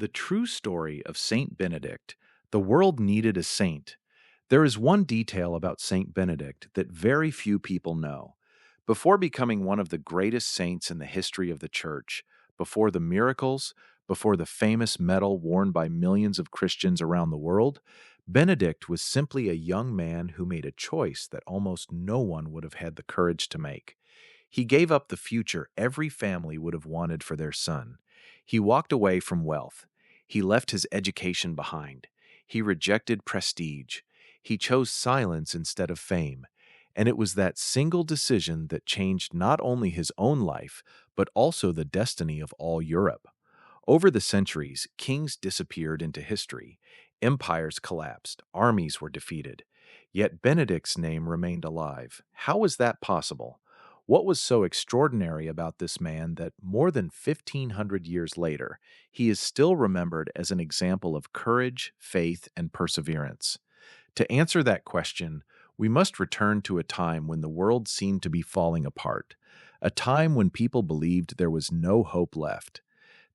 The true story of Saint Benedict. The world needed a saint. There is one detail about Saint Benedict that very few people know. Before becoming one of the greatest saints in the history of the Church, before the miracles, before the famous medal worn by millions of Christians around the world, Benedict was simply a young man who made a choice that almost no one would have had the courage to make. He gave up the future every family would have wanted for their son. He walked away from wealth. He left his education behind. He rejected prestige. He chose silence instead of fame. And it was that single decision that changed not only his own life, but also the destiny of all Europe. Over the centuries, kings disappeared into history. Empires collapsed. Armies were defeated. Yet Benedict's name remained alive. How was that possible? What was so extraordinary about this man that more than 1,500 years later, he is still remembered as an example of courage, faith, and perseverance? To answer that question, we must return to a time when the world seemed to be falling apart, a time when people believed there was no hope left.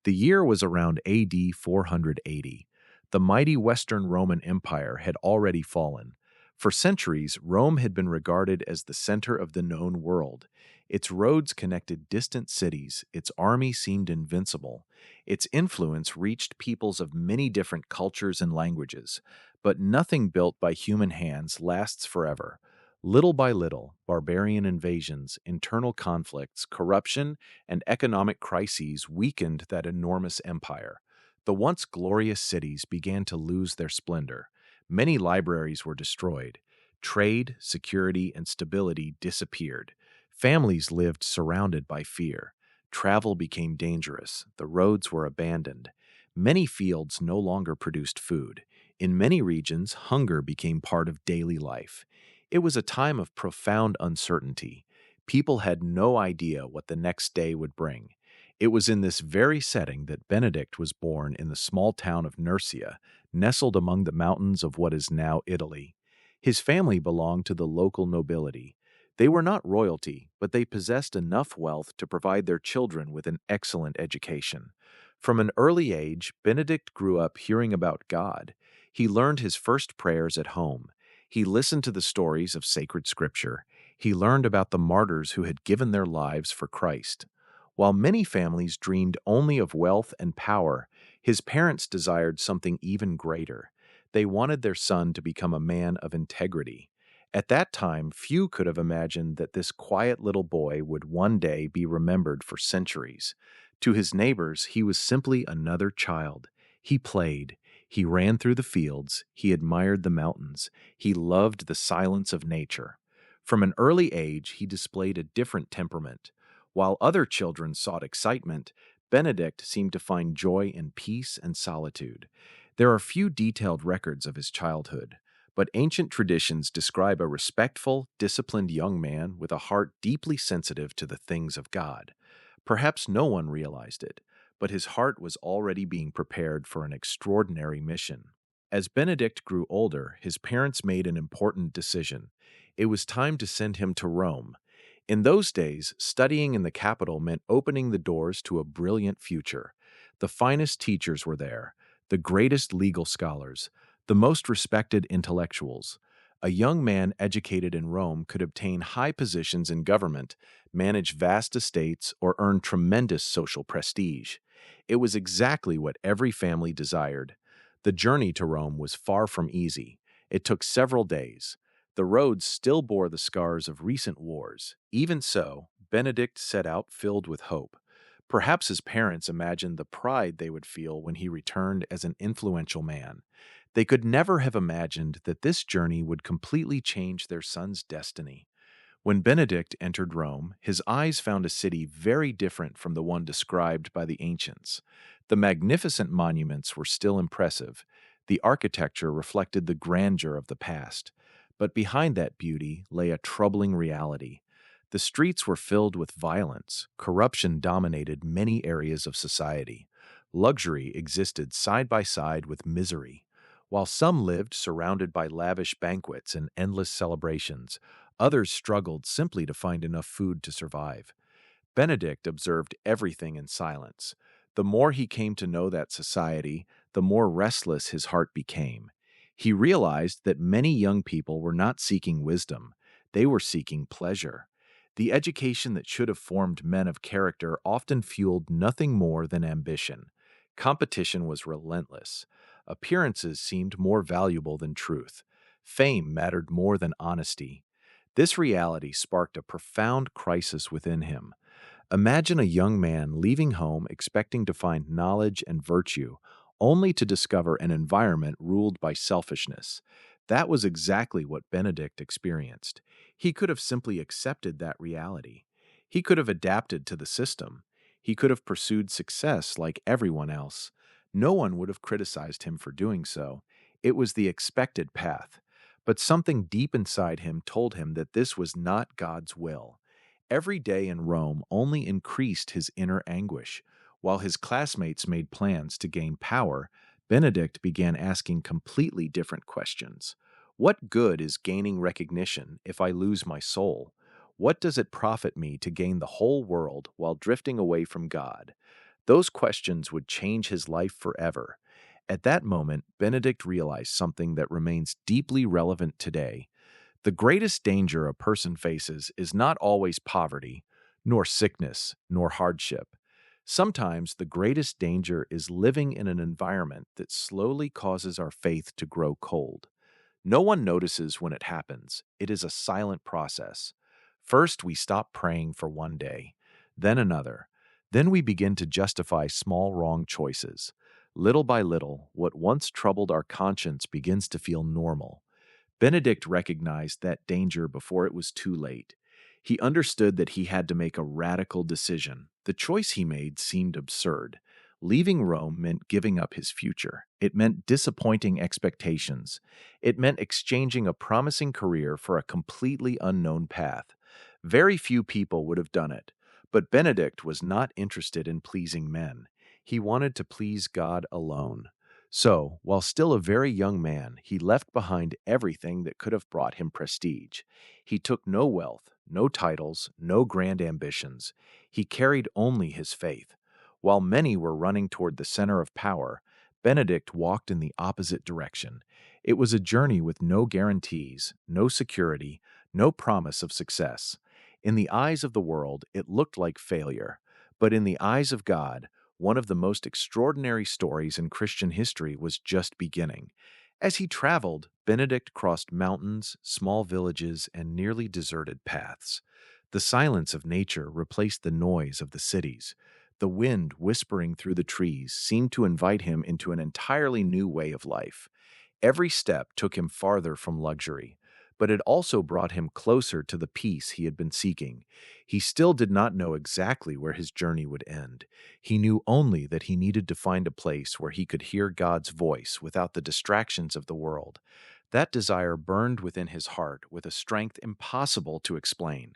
The year was around AD 480. The mighty Western Roman Empire had already fallen. For centuries, Rome had been regarded as the center of the known world. Its roads connected distant cities, its army seemed invincible. Its influence reached peoples of many different cultures and languages. But nothing built by human hands lasts forever. Little by little, barbarian invasions, internal conflicts, corruption, and economic crises weakened that enormous empire. The once glorious cities began to lose their splendor. Many libraries were destroyed. Trade, security, and stability disappeared. Families lived surrounded by fear. Travel became dangerous. The roads were abandoned. Many fields no longer produced food. In many regions, hunger became part of daily life. It was a time of profound uncertainty. People had no idea what the next day would bring. It was in this very setting that Benedict was born in the small town of Nursia, nestled among the mountains of what is now Italy. His family belonged to the local nobility. They were not royalty, but they possessed enough wealth to provide their children with an excellent education. From an early age, Benedict grew up hearing about God. He learned his first prayers at home. He listened to the stories of sacred scripture. He learned about the martyrs who had given their lives for Christ. While many families dreamed only of wealth and power, his parents desired something even greater. They wanted their son to become a man of integrity. At that time, few could have imagined that this quiet little boy would one day be remembered for centuries. To his neighbors, he was simply another child. He played. He ran through the fields. He admired the mountains. He loved the silence of nature. From an early age, he displayed a different temperament. While other children sought excitement, Benedict seemed to find joy in peace and solitude. There are few detailed records of his childhood, but ancient traditions describe a respectful, disciplined young man with a heart deeply sensitive to the things of God. Perhaps no one realized it, but his heart was already being prepared for an extraordinary mission. As Benedict grew older, his parents made an important decision. It was time to send him to Rome. In those days, studying in the capital meant opening the doors to a brilliant future. The finest teachers were there, the greatest legal scholars, the most respected intellectuals. A young man educated in Rome could obtain high positions in government, manage vast estates, or earn tremendous social prestige. It was exactly what every family desired. The journey to Rome was far from easy. It took several days. The roads still bore the scars of recent wars. Even so, Benedict set out filled with hope. Perhaps his parents imagined the pride they would feel when he returned as an influential man. They could never have imagined that this journey would completely change their son's destiny. When Benedict entered Rome, his eyes found a city very different from the one described by the ancients. The magnificent monuments were still impressive. The architecture reflected the grandeur of the past. But behind that beauty lay a troubling reality. The streets were filled with violence. Corruption dominated many areas of society. Luxury existed side by side with misery. While some lived surrounded by lavish banquets and endless celebrations, others struggled simply to find enough food to survive. Benedict observed everything in silence. The more he came to know that society, the more restless his heart became. He realized that many young people were not seeking wisdom, they were seeking pleasure. The education that should have formed men of character often fueled nothing more than ambition. Competition was relentless. Appearances seemed more valuable than truth. Fame mattered more than honesty. This reality sparked a profound crisis within him. Imagine a young man leaving home expecting to find knowledge and virtue, only to discover an environment ruled by selfishness. That was exactly what Benedict experienced. He could have simply accepted that reality. He could have adapted to the system. He could have pursued success like everyone else. No one would have criticized him for doing so. It was the expected path. But something deep inside him told him that this was not God's will. Every day in Rome only increased his inner anguish. While his classmates made plans to gain power, Benedict began asking completely different questions. What good is gaining recognition if I lose my soul? What does it profit me to gain the whole world while drifting away from God? Those questions would change his life forever. At that moment, Benedict realized something that remains deeply relevant today. The greatest danger a person faces is not always poverty, nor sickness, nor hardship. Sometimes the greatest danger is living in an environment that slowly causes our faith to grow cold. No one notices when it happens. It is a silent process. First, we stop praying for one day, then another. Then we begin to justify small wrong choices. Little by little, what once troubled our conscience begins to feel normal. Benedict recognized that danger before it was too late. He understood that he had to make a radical decision. The choice he made seemed absurd. Leaving Rome meant giving up his future. It meant disappointing expectations. It meant exchanging a promising career for a completely unknown path. Very few people would have done it, but Benedict was not interested in pleasing men. He wanted to please God alone. So, while still a very young man, he left behind everything that could have brought him prestige. He took no wealth, no titles, no grand ambitions. He carried only his faith. While many were running toward the center of power, Benedict walked in the opposite direction. It was a journey with no guarantees, no security, no promise of success. In the eyes of the world, it looked like failure. But in the eyes of God, one of the most extraordinary stories in Christian history was just beginning. As he traveled, Benedict crossed mountains, small villages, and nearly deserted paths. The silence of nature replaced the noise of the cities. The wind whispering through the trees seemed to invite him into an entirely new way of life. Every step took him farther from luxury, but it also brought him closer to the peace he had been seeking. He still did not know exactly where his journey would end. He knew only that he needed to find a place where he could hear God's voice without the distractions of the world. That desire burned within his heart with a strength impossible to explain.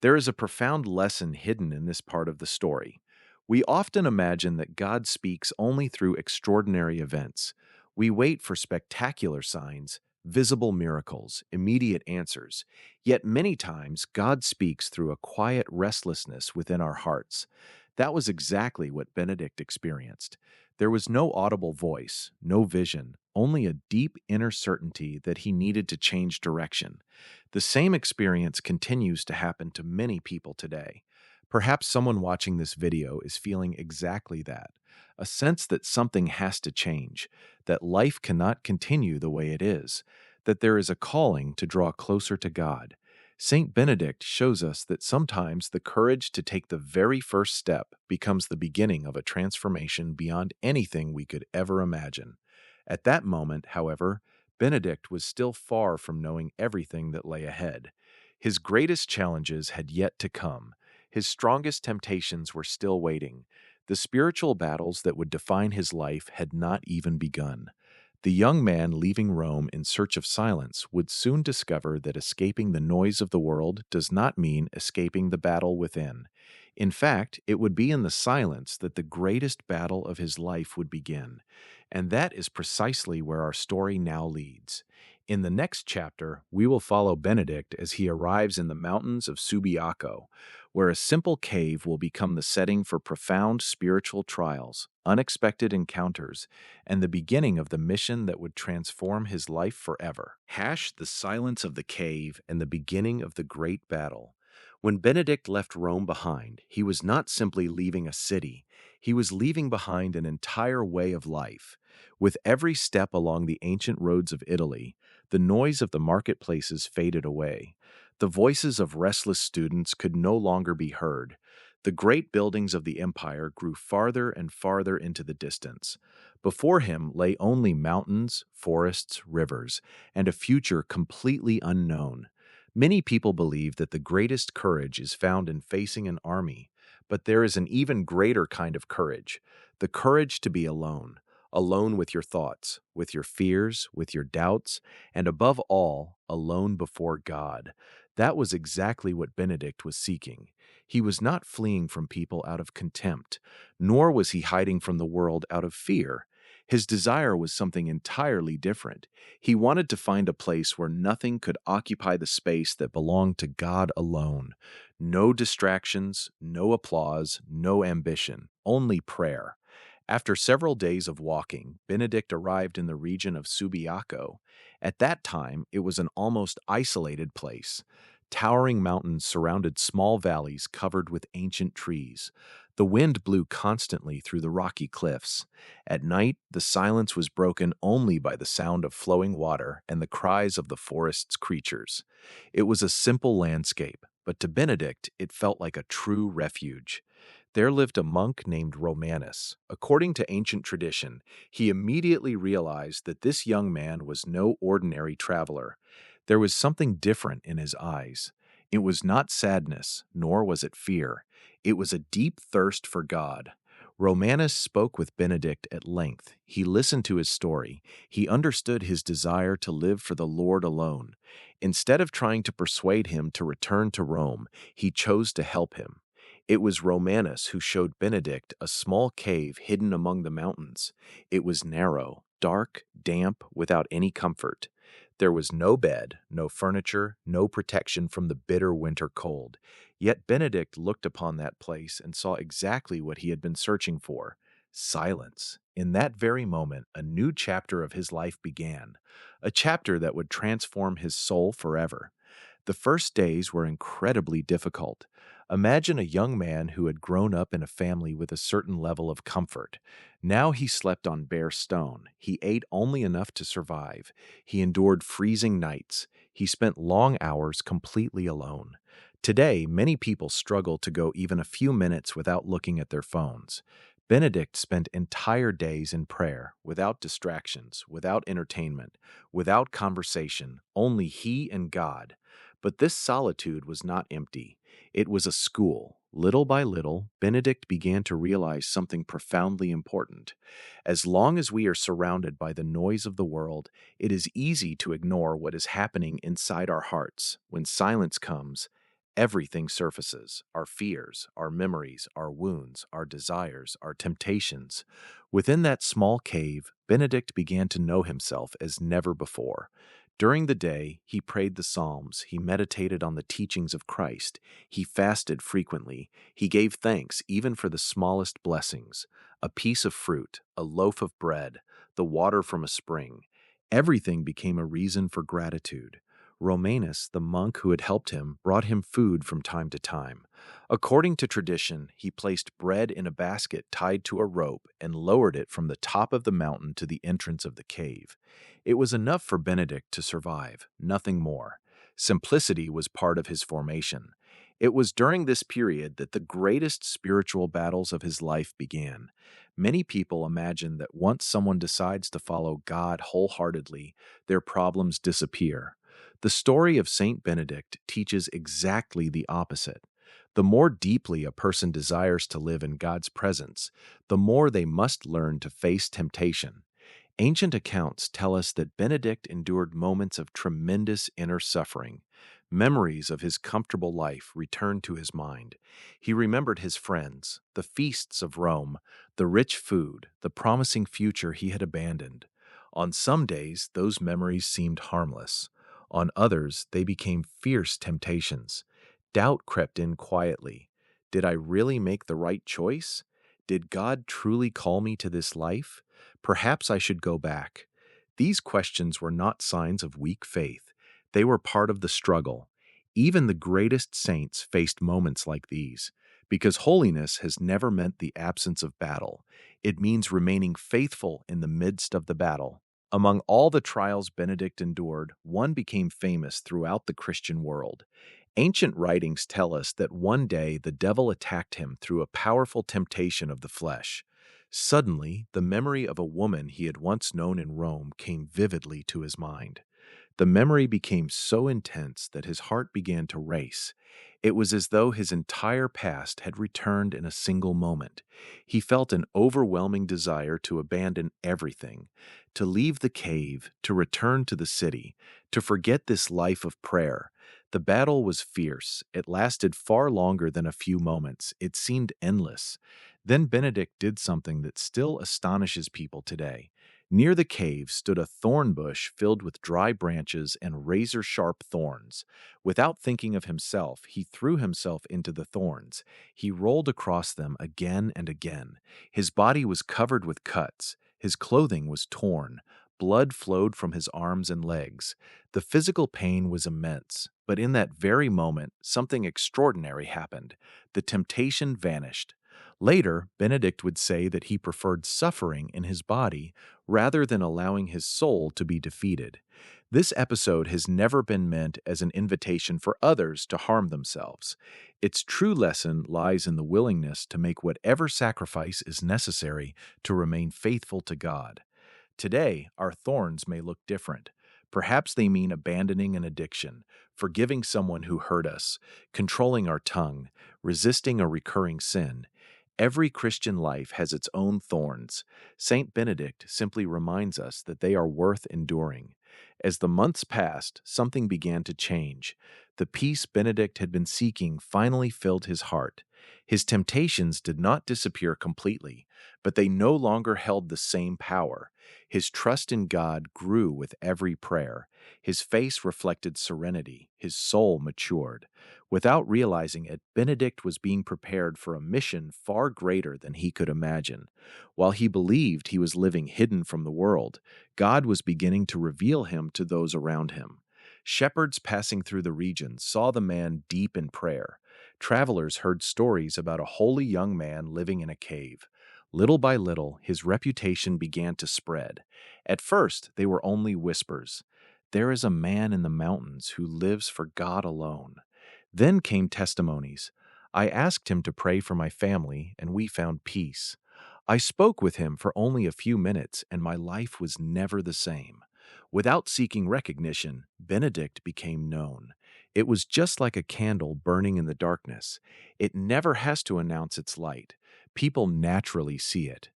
There is a profound lesson hidden in this part of the story. We often imagine that God speaks only through extraordinary events. We wait for spectacular signs, visible miracles, immediate answers. Yet many times God speaks through a quiet restlessness within our hearts. That was exactly what Benedict experienced. There was no audible voice, no vision, only a deep inner certainty that he needed to change direction. The same experience continues to happen to many people today. Perhaps someone watching this video is feeling exactly that, a sense that something has to change, that life cannot continue the way it is, that there is a calling to draw closer to God. Saint Benedict shows us that sometimes the courage to take the very first step becomes the beginning of a transformation beyond anything we could ever imagine. At that moment, however, Benedict was still far from knowing everything that lay ahead. His greatest challenges had yet to come. His strongest temptations were still waiting. The spiritual battles that would define his life had not even begun. The young man leaving Rome in search of silence would soon discover that escaping the noise of the world does not mean escaping the battle within. In fact, it would be in the silence that the greatest battle of his life would begin, and that is precisely where our story now leads. In the next chapter, we will follow Benedict as he arrives in the mountains of Subiaco, where a simple cave will become the setting for profound spiritual trials, unexpected encounters, and the beginning of the mission that would transform his life forever. The silence of the cave and the beginning of the great battle. When Benedict left Rome behind, he was not simply leaving a city, he was leaving behind an entire way of life. With every step along the ancient roads of Italy, the noise of the marketplaces faded away. The voices of restless students could no longer be heard. The great buildings of the empire grew farther and farther into the distance. Before him lay only mountains, forests, rivers, and a future completely unknown. Many people believe that the greatest courage is found in facing an army, but there is an even greater kind of courage, the courage to be alone, alone with your thoughts, with your fears, with your doubts, and above all, alone before God. That was exactly what Benedict was seeking. He was not fleeing from people out of contempt, nor was he hiding from the world out of fear. His desire was something entirely different. He wanted to find a place where nothing could occupy the space that belonged to God alone. No distractions, no applause, no ambition, only prayer. After several days of walking, Benedict arrived in the region of Subiaco. At that time, it was an almost isolated place. Towering mountains surrounded small valleys covered with ancient trees. The wind blew constantly through the rocky cliffs. At night, the silence was broken only by the sound of flowing water and the cries of the forest's creatures. It was a simple landscape, but to Benedict, it felt like a true refuge. There lived a monk named Romanus. According to ancient tradition, he immediately realized that this young man was no ordinary traveler. There was something different in his eyes. It was not sadness, nor was it fear. It was a deep thirst for God. Romanus spoke with Benedict at length. He listened to his story. He understood his desire to live for the Lord alone. Instead of trying to persuade him to return to Rome, he chose to help him. It was Romanus who showed Benedict a small cave hidden among the mountains. It was narrow, dark, damp, without any comfort. There was no bed, no furniture, no protection from the bitter winter cold. Yet Benedict looked upon that place and saw exactly what he had been searching for: silence. In that very moment, a new chapter of his life began, a chapter that would transform his soul forever. The first days were incredibly difficult. Imagine a young man who had grown up in a family with a certain level of comfort. Now he slept on bare stone. He ate only enough to survive. He endured freezing nights. He spent long hours completely alone. Today, many people struggle to go even a few minutes without looking at their phones. Benedict spent entire days in prayer, without distractions, without entertainment, without conversation, only he and God. But this solitude was not empty. It was a school. Little by little, Benedict began to realize something profoundly important. As long as we are surrounded by the noise of the world, it is easy to ignore what is happening inside our hearts. When silence comes, everything surfaces: our fears, our memories, our wounds, our desires, our temptations. Within that small cave, Benedict began to know himself as never before. During the day, he prayed the Psalms, he meditated on the teachings of Christ, he fasted frequently, he gave thanks even for the smallest blessings: a piece of fruit, a loaf of bread, the water from a spring. Everything became a reason for gratitude. Romanus, the monk who had helped him, brought him food from time to time. According to tradition, he placed bread in a basket tied to a rope and lowered it from the top of the mountain to the entrance of the cave. It was enough for Benedict to survive, nothing more. Simplicity was part of his formation. It was during this period that the greatest spiritual battles of his life began. Many people imagine that once someone decides to follow God wholeheartedly, their problems disappear. The story of Saint Benedict teaches exactly the opposite. The more deeply a person desires to live in God's presence, the more they must learn to face temptation. Ancient accounts tell us that Benedict endured moments of tremendous inner suffering. Memories of his comfortable life returned to his mind. He remembered his friends, the feasts of Rome, the rich food, the promising future he had abandoned. On some days, those memories seemed harmless. On others, they became fierce temptations. Doubt crept in quietly. Did I really make the right choice? Did God truly call me to this life? Perhaps I should go back. These questions were not signs of weak faith. They were part of the struggle. Even the greatest saints faced moments like these, because holiness has never meant the absence of battle. It means remaining faithful in the midst of the battle. Among all the trials Benedict endured, one became famous throughout the Christian world. Ancient writings tell us that one day the devil attacked him through a powerful temptation of the flesh. Suddenly, the memory of a woman he had once known in Rome came vividly to his mind. The memory became so intense that his heart began to race. It was as though his entire past had returned in a single moment. He felt an overwhelming desire to abandon everything, to leave the cave, to return to the city, to forget this life of prayer. The battle was fierce. It lasted far longer than a few moments. It seemed endless. Then Benedict did something that still astonishes people today. Near the cave stood a thorn bush filled with dry branches and razor-sharp thorns. Without thinking of himself, he threw himself into the thorns. He rolled across them again and again. His body was covered with cuts. His clothing was torn. Blood flowed from his arms and legs. The physical pain was immense, but in that very moment, something extraordinary happened. The temptation vanished. Later, Benedict would say that he preferred suffering in his body rather than allowing his soul to be defeated. This episode has never been meant as an invitation for others to harm themselves. Its true lesson lies in the willingness to make whatever sacrifice is necessary to remain faithful to God. Today, our thorns may look different. Perhaps they mean abandoning an addiction, forgiving someone who hurt us, controlling our tongue, resisting a recurring sin. Every Christian life has its own thorns. Saint Benedict simply reminds us that they are worth enduring. As the months passed, something began to change. The peace Benedict had been seeking finally filled his heart. His temptations did not disappear completely, but they no longer held the same power. His trust in God grew with every prayer. His face reflected serenity. His soul matured. Without realizing it, Benedict was being prepared for a mission far greater than he could imagine. While he believed he was living hidden from the world, God was beginning to reveal him to those around him. Shepherds passing through the region saw the man deep in prayer. Travelers heard stories about a holy young man living in a cave. Little by little, his reputation began to spread. At first, they were only whispers. There is a man in the mountains who lives for God alone. Then came testimonies. I asked him to pray for my family, and we found peace. I spoke with him for only a few minutes, and my life was never the same. Without seeking recognition, Benedict became known. It was just like a candle burning in the darkness. It never has to announce its light. People naturally see it.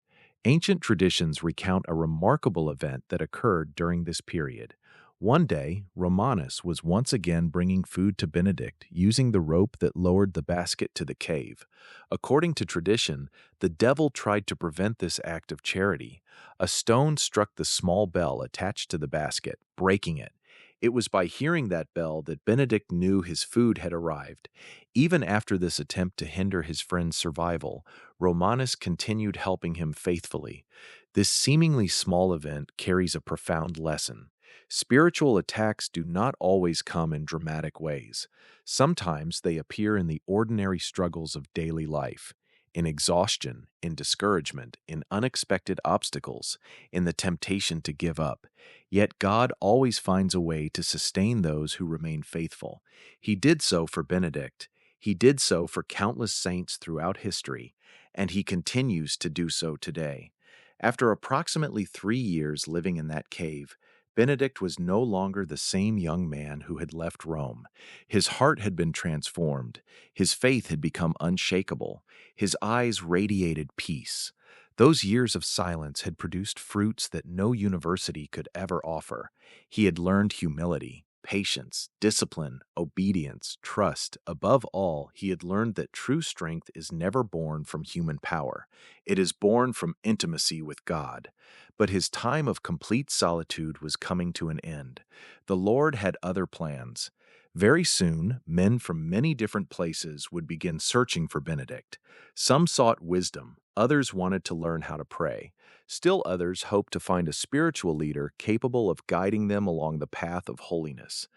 Ancient traditions recount a remarkable event that occurred during this period. One day, Romanus was once again bringing food to Benedict using the rope that lowered the basket to the cave. According to tradition, the devil tried to prevent this act of charity. A stone struck the small bell attached to the basket, breaking it. It was by hearing that bell that Benedict knew his food had arrived. Even after this attempt to hinder his friend's survival, Romanus continued helping him faithfully. This seemingly small event carries a profound lesson. Spiritual attacks do not always come in dramatic ways. Sometimes they appear in the ordinary struggles of daily life, in exhaustion, in discouragement, in unexpected obstacles, in the temptation to give up. Yet God always finds a way to sustain those who remain faithful. He did so for Benedict. He did so for countless saints throughout history, and he continues to do so today. After approximately 3 years living in that cave, Benedict was no longer the same young man who had left Rome. His heart had been transformed. His faith had become unshakable. His eyes radiated peace. Those years of silence had produced fruits that no university could ever offer. He had learned humility, patience, discipline, obedience, trust. Above all, he had learned that true strength is never born from human power. It is born from intimacy with God. But his time of complete solitude was coming to an end. The Lord had other plans. Very soon, men from many different places would begin searching for Benedict. Some sought wisdom, others wanted to learn how to pray. Still others hoped to find a spiritual leader capable of guiding them along the path of holiness.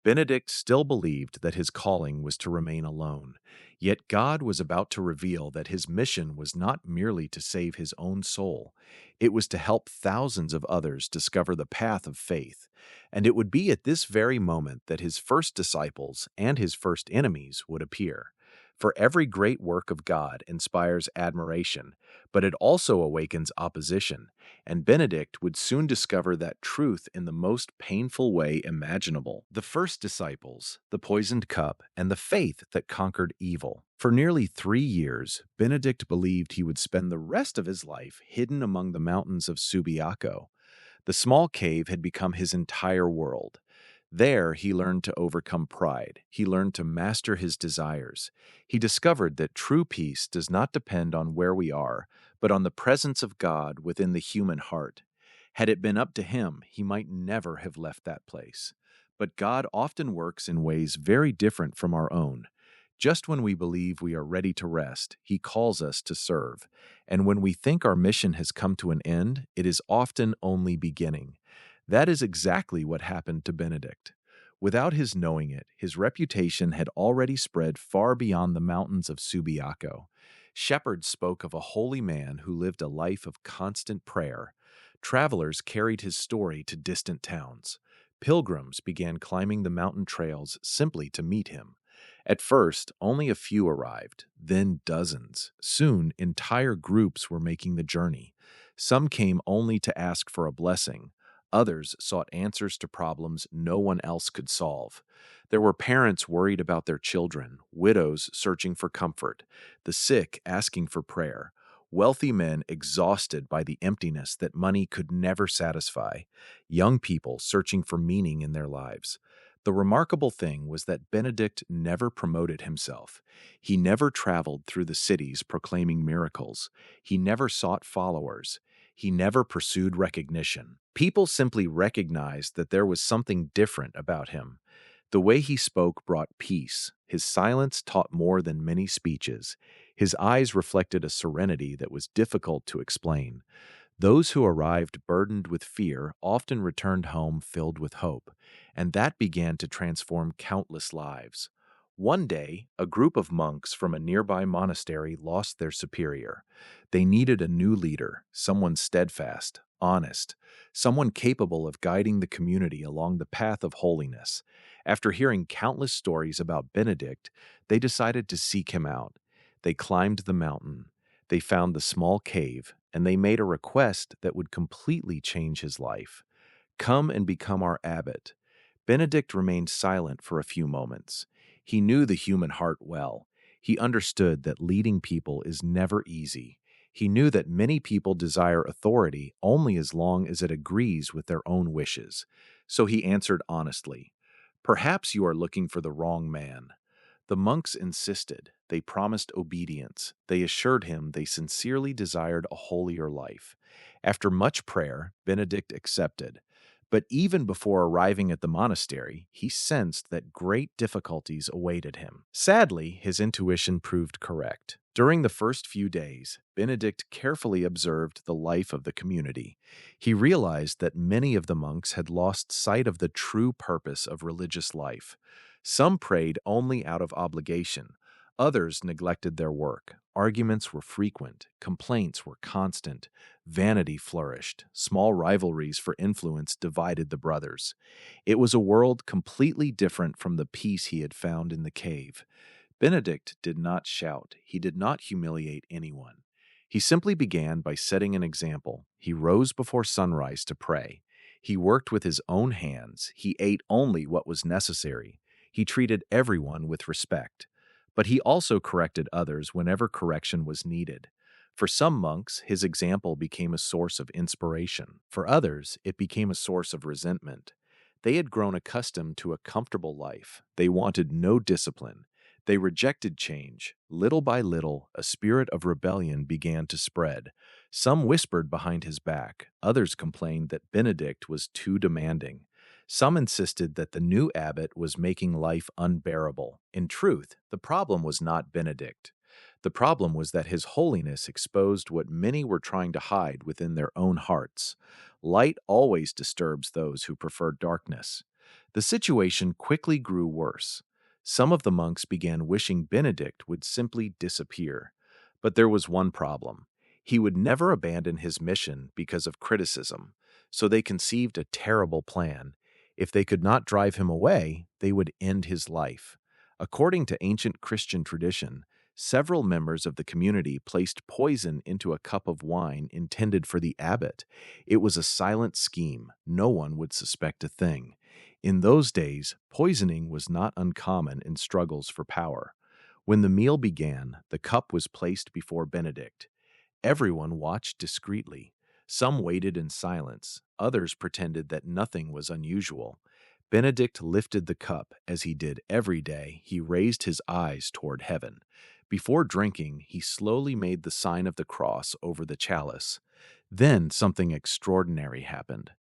Benedict still believed that his calling was to remain alone, yet God was about to reveal that his mission was not merely to save his own soul. It was to help thousands of others discover the path of faith, and it would be at this very moment that his first disciples and his first enemies would appear. For every great work of God inspires admiration, but it also awakens opposition, and Benedict would soon discover that truth in the most painful way imaginable. The first disciples, the poisoned cup, and the faith that conquered evil. For nearly 3 years, Benedict believed he would spend the rest of his life hidden among the mountains of Subiaco. The small cave had become his entire world. There, he learned to overcome pride. He learned to master his desires. He discovered that true peace does not depend on where we are, but on the presence of God within the human heart. Had it been up to him, he might never have left that place. But God often works in ways very different from our own. Just when we believe we are ready to rest, he calls us to serve. And when we think our mission has come to an end, it is often only beginning. That is exactly what happened to Benedict. Without his knowing it, his reputation had already spread far beyond the mountains of Subiaco. Shepherds spoke of a holy man who lived a life of constant prayer. Travelers carried his story to distant towns. Pilgrims began climbing the mountain trails simply to meet him. At first, only a few arrived, then dozens. Soon, entire groups were making the journey. Some came only to ask for a blessing. Others sought answers to problems no one else could solve. There were parents worried about their children, widows searching for comfort, the sick asking for prayer, wealthy men exhausted by the emptiness that money could never satisfy, young people searching for meaning in their lives. The remarkable thing was that Benedict never promoted himself. He never traveled through the cities proclaiming miracles. He never sought followers. He never pursued recognition. People simply recognized that there was something different about him. The way he spoke brought peace. His silence taught more than many speeches. His eyes reflected a serenity that was difficult to explain. Those who arrived burdened with fear often returned home filled with hope, and that began to transform countless lives. One day, a group of monks from a nearby monastery lost their superior. They needed a new leader, someone steadfast, honest, someone capable of guiding the community along the path of holiness. After hearing countless stories about Benedict, they decided to seek him out. They climbed the mountain. They found the small cave, and they made a request that would completely change his life. "Come and become our abbot." Benedict remained silent for a few moments. He knew the human heart well. He understood that leading people is never easy. He knew that many people desire authority only as long as it agrees with their own wishes. So he answered honestly, "Perhaps you are looking for the wrong man." The monks insisted. They promised obedience. They assured him they sincerely desired a holier life. After much prayer, Benedict accepted. But even before arriving at the monastery, he sensed that great difficulties awaited him. Sadly, his intuition proved correct. During the first few days, Benedict carefully observed the life of the community. He realized that many of the monks had lost sight of the true purpose of religious life. Some prayed only out of obligation. Others neglected their work. Arguments were frequent. Complaints were constant. Vanity flourished. Small rivalries for influence divided the brothers. It was a world completely different from the peace he had found in the cave. Benedict did not shout. He did not humiliate anyone. He simply began by setting an example. He rose before sunrise to pray. He worked with his own hands. He ate only what was necessary. He treated everyone with respect. But he also corrected others whenever correction was needed. For some monks, his example became a source of inspiration. For others, it became a source of resentment. They had grown accustomed to a comfortable life. They wanted no discipline. They rejected change. Little by little, a spirit of rebellion began to spread. Some whispered behind his back. Others complained that Benedict was too demanding. Some insisted that the new abbot was making life unbearable. In truth, the problem was not Benedict. The problem was that His Holiness exposed what many were trying to hide within their own hearts. Light always disturbs those who prefer darkness. The situation quickly grew worse. Some of the monks began wishing Benedict would simply disappear. But there was one problem. He would never abandon his mission because of criticism. So they conceived a terrible plan. If they could not drive him away, they would end his life. According to ancient Christian tradition, several members of the community placed poison into a cup of wine intended for the abbot. It was a silent scheme. No one would suspect a thing. In those days, poisoning was not uncommon in struggles for power. When the meal began, the cup was placed before Benedict. Everyone watched discreetly. Some waited in silence. Others pretended that nothing was unusual. Benedict lifted the cup. As he did every day, he raised his eyes toward heaven. Before drinking, he slowly made the sign of the cross over the chalice. Then something extraordinary happened.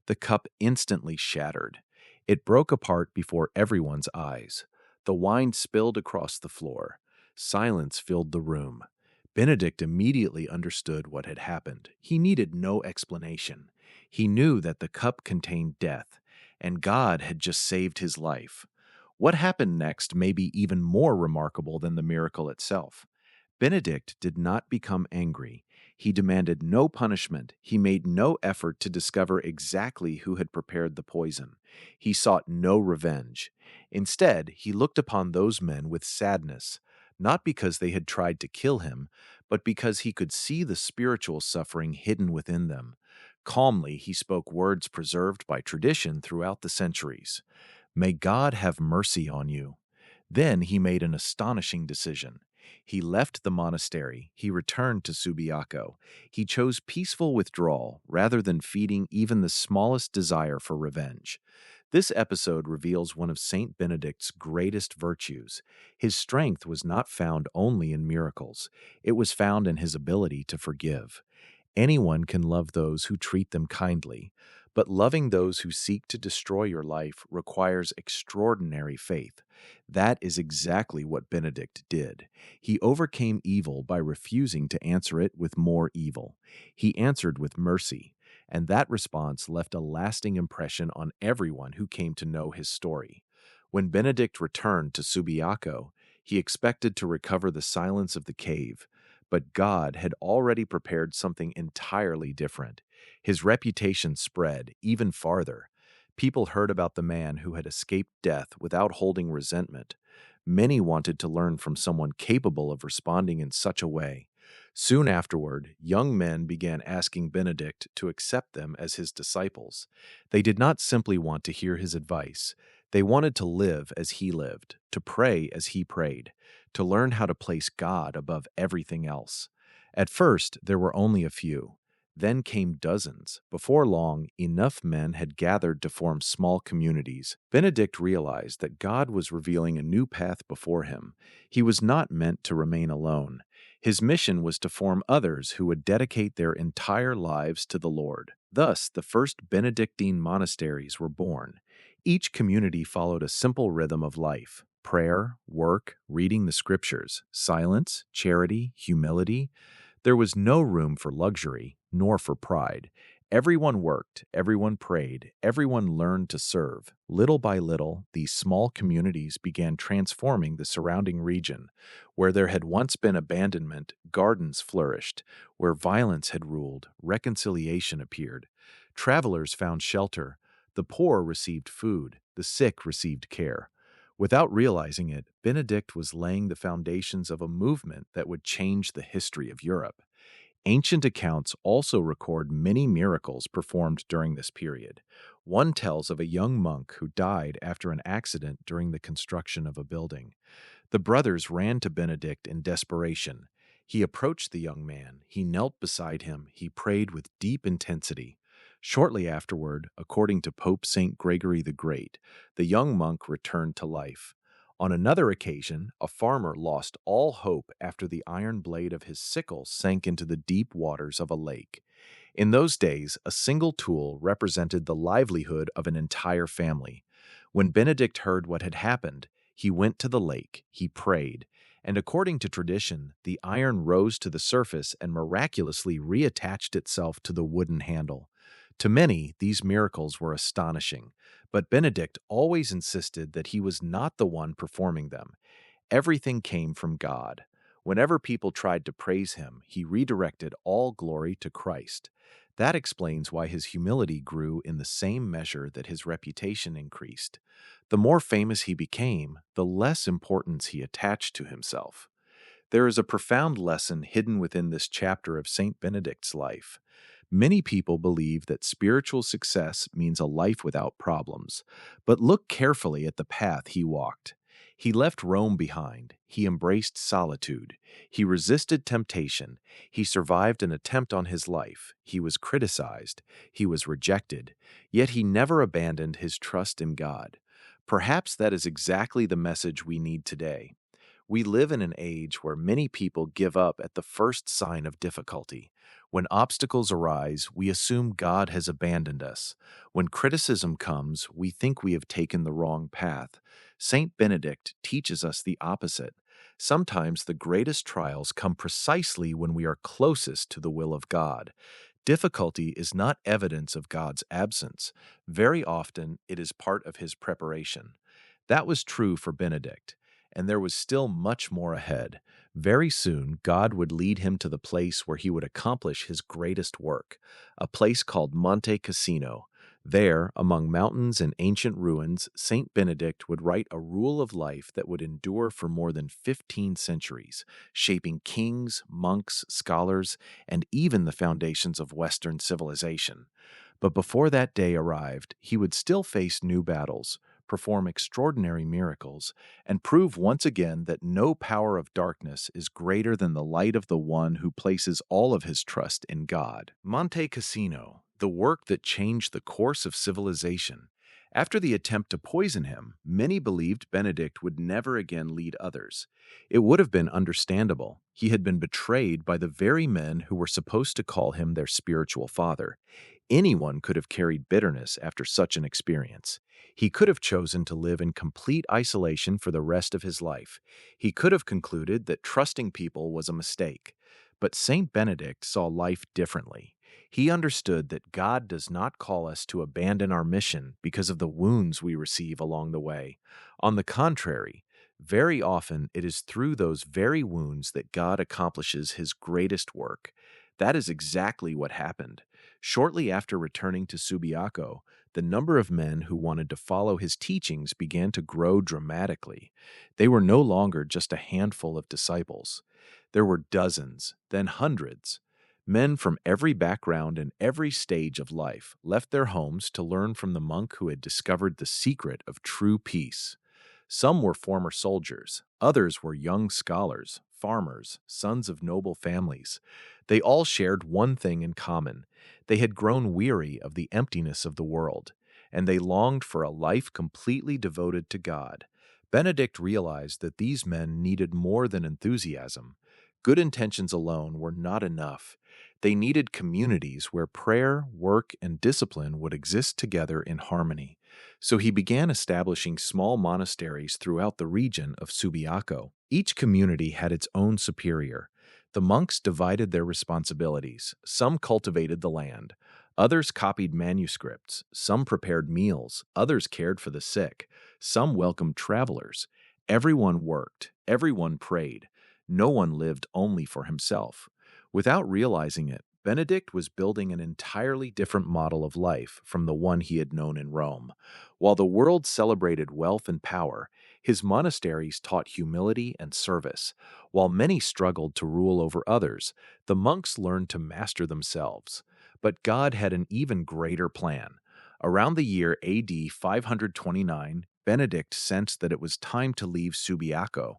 The cup instantly shattered. It broke apart before everyone's eyes. The wine spilled across the floor. Silence filled the room. Benedict immediately understood what had happened. He needed no explanation. He knew that the cup contained death, and God had just saved his life. What happened next may be even more remarkable than the miracle itself. Benedict did not become angry. He demanded no punishment. He made no effort to discover exactly who had prepared the poison. He sought no revenge. Instead, he looked upon those men with sadness, not because they had tried to kill him, but because he could see the spiritual suffering hidden within them. Calmly, he spoke words preserved by tradition throughout the centuries. "May God have mercy on you." Then he made an astonishing decision. He left the monastery. He returned to Subiaco. He chose peaceful withdrawal rather than feeding even the smallest desire for revenge. This episode reveals one of Saint Benedict's greatest virtues. His strength was not found only in miracles. It was found in his ability to forgive. Anyone can love those who treat them kindly, but loving those who seek to destroy your life requires extraordinary faith. That is exactly what Benedict did. He overcame evil by refusing to answer it with more evil. He answered with mercy, and that response left a lasting impression on everyone who came to know his story. When Benedict returned to Subiaco, he expected to recover the silence of the cave, but God had already prepared something entirely different. His reputation spread even farther. People heard about the man who had escaped death without holding resentment. Many wanted to learn from someone capable of responding in such a way. Soon afterward, young men began asking Benedict to accept them as his disciples. They did not simply want to hear his advice. They wanted to live as he lived, to pray as he prayed, to learn how to place God above everything else. At first, there were only a few. Then came dozens. Before long, enough men had gathered to form small communities. Benedict realized that God was revealing a new path before him. He was not meant to remain alone. His mission was to form others who would dedicate their entire lives to the Lord. Thus, the first Benedictine monasteries were born. Each community followed a simple rhythm of life: prayer, work, reading the scriptures, silence, charity, humility. There was no room for luxury, nor for pride. Everyone worked, everyone prayed, everyone learned to serve. Little by little, these small communities began transforming the surrounding region. Where there had once been abandonment, gardens flourished. Where violence had ruled, reconciliation appeared. Travelers found shelter. The poor received food. The sick received care. Without realizing it, Benedict was laying the foundations of a movement that would change the history of Europe. Ancient accounts also record many miracles performed during this period. One tells of a young monk who died after an accident during the construction of a building. The brothers ran to Benedict in desperation. He approached the young man. He knelt beside him. He prayed with deep intensity. Shortly afterward, according to Pope Saint Gregory the Great, the young monk returned to life. On another occasion, a farmer lost all hope after the iron blade of his sickle sank into the deep waters of a lake. In those days, a single tool represented the livelihood of an entire family. When Benedict heard what had happened, he went to the lake, he prayed, and according to tradition, the iron rose to the surface and miraculously reattached itself to the wooden handle. To many, these miracles were astonishing, but Benedict always insisted that he was not the one performing them. Everything came from God. Whenever people tried to praise him, he redirected all glory to Christ. That explains why his humility grew in the same measure that his reputation increased. The more famous he became, the less importance he attached to himself. There is a profound lesson hidden within this chapter of Saint Benedict's life. Many people believe that spiritual success means a life without problems, but look carefully at the path he walked. He left Rome behind. He embraced solitude. He resisted temptation. He survived an attempt on his life. He was criticized. He was rejected. Yet he never abandoned his trust in God. Perhaps that is exactly the message we need today. We live in an age where many people give up at the first sign of difficulty. When obstacles arise, we assume God has abandoned us. When criticism comes, we think we have taken the wrong path. Saint Benedict teaches us the opposite. Sometimes the greatest trials come precisely when we are closest to the will of God. Difficulty is not evidence of God's absence. Very often, it is part of his preparation. That was true for Benedict, and there was still much more ahead. Very soon, God would lead him to the place where he would accomplish his greatest work, a place called Monte Cassino. There, among mountains and ancient ruins, Saint Benedict would write a rule of life that would endure for more than 15 centuries, shaping kings, monks, scholars, and even the foundations of Western civilization. But before that day arrived, he would still face new battles, perform extraordinary miracles, and prove once again that no power of darkness is greater than the light of the one who places all of his trust in God. Monte Cassino, the work that changed the course of civilization. After the attempt to poison him, many believed Benedict would never again lead others. It would have been understandable. He had been betrayed by the very men who were supposed to call him their spiritual father. Anyone could have carried bitterness after such an experience. He could have chosen to live in complete isolation for the rest of his life. He could have concluded that trusting people was a mistake. But Saint Benedict saw life differently. He understood that God does not call us to abandon our mission because of the wounds we receive along the way. On the contrary, very often it is through those very wounds that God accomplishes his greatest work. That is exactly what happened. Shortly after returning to Subiaco, the number of men who wanted to follow his teachings began to grow dramatically. They were no longer just a handful of disciples. There were dozens, then hundreds. Men from every background and every stage of life left their homes to learn from the monk who had discovered the secret of true peace. Some were former soldiers, others were young scholars, farmers, sons of noble families. They all shared one thing in common. They had grown weary of the emptiness of the world, and they longed for a life completely devoted to God. Benedict realized that these men needed more than enthusiasm. Good intentions alone were not enough. They needed communities where prayer, work, and discipline would exist together in harmony. So he began establishing small monasteries throughout the region of Subiaco. Each community had its own superior. The monks divided their responsibilities. Some cultivated the land. Others copied manuscripts. Some prepared meals. Others cared for the sick. Some welcomed travelers. Everyone worked. Everyone prayed. No one lived only for himself. Without realizing it, Benedict was building an entirely different model of life from the one he had known in Rome. While the world celebrated wealth and power, his monasteries taught humility and service. While many struggled to rule over others, the monks learned to master themselves. But God had an even greater plan. Around the year AD 529, Benedict sensed that it was time to leave Subiaco,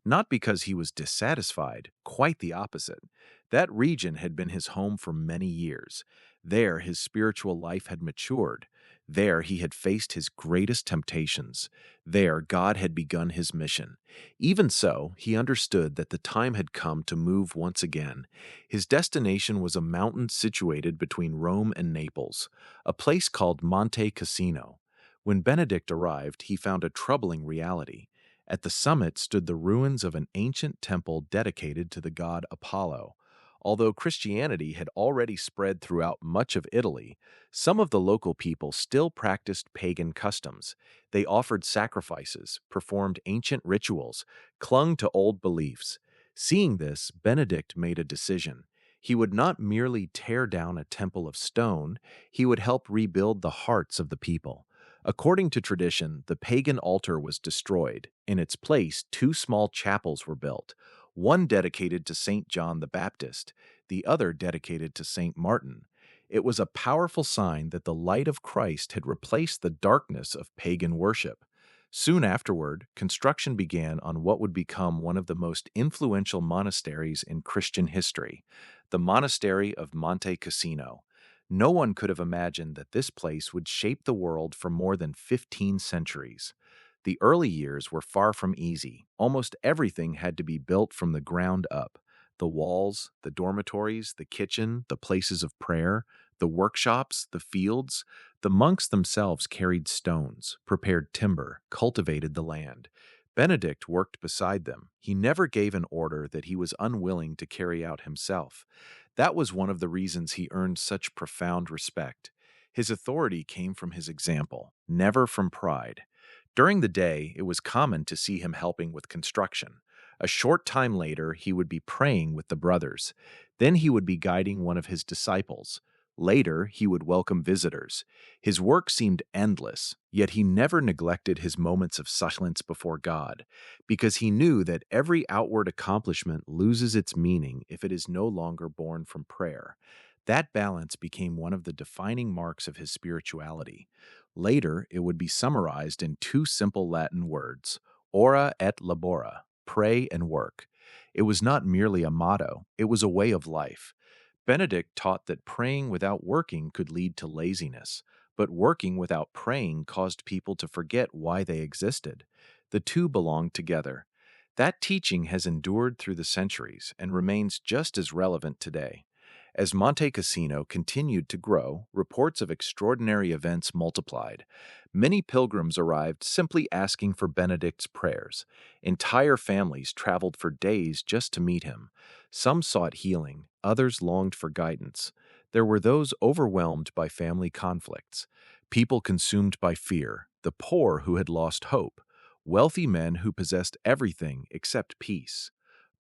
not because he was dissatisfied, quite the opposite. That region had been his home for many years. There his spiritual life had matured. There he had faced his greatest temptations. There God had begun his mission. Even so, he understood that the time had come to move once again. His destination was a mountain situated between Rome and Naples, a place called Monte Cassino. When Benedict arrived, he found a troubling reality. At the summit stood the ruins of an ancient temple dedicated to the god Apollo. Although Christianity had already spread throughout much of Italy, some of the local people still practiced pagan customs. They offered sacrifices, performed ancient rituals, clung to old beliefs. Seeing this, Benedict made a decision. He would not merely tear down a temple of stone, he would help rebuild the hearts of the people. According to tradition, the pagan altar was destroyed. In its place, two small chapels were built, one dedicated to Saint John the Baptist, the other dedicated to Saint Martin. It was a powerful sign that the light of Christ had replaced the darkness of pagan worship. Soon afterward, construction began on what would become one of the most influential monasteries in Christian history, the Monastery of Monte Cassino. No one could have imagined that this place would shape the world for more than 15 centuries. The early years were far from easy. Almost everything had to be built from the ground up. The walls, the dormitories, the kitchen, the places of prayer, the workshops, the fields. The monks themselves carried stones, prepared timber, cultivated the land. Benedict worked beside them. He never gave an order that he was unwilling to carry out himself. That was one of the reasons he earned such profound respect. His authority came from his example, never from pride. During the day, it was common to see him helping with construction. A short time later, he would be praying with the brothers. Then he would be guiding one of his disciples. Later, he would welcome visitors. His work seemed endless, yet he never neglected his moments of silence before God, because he knew that every outward accomplishment loses its meaning if it is no longer born from prayer. That balance became one of the defining marks of his spirituality. Later, it would be summarized in two simple Latin words, ora et labora, pray and work. It was not merely a motto, it was a way of life. Benedict taught that praying without working could lead to laziness, but working without praying caused people to forget why they existed. The two belonged together. That teaching has endured through the centuries and remains just as relevant today. As Monte Cassino continued to grow, reports of extraordinary events multiplied. Many pilgrims arrived simply asking for Benedict's prayers. Entire families traveled for days just to meet him. Some sought healing, others longed for guidance. There were those overwhelmed by family conflicts, people consumed by fear, the poor who had lost hope, wealthy men who possessed everything except peace.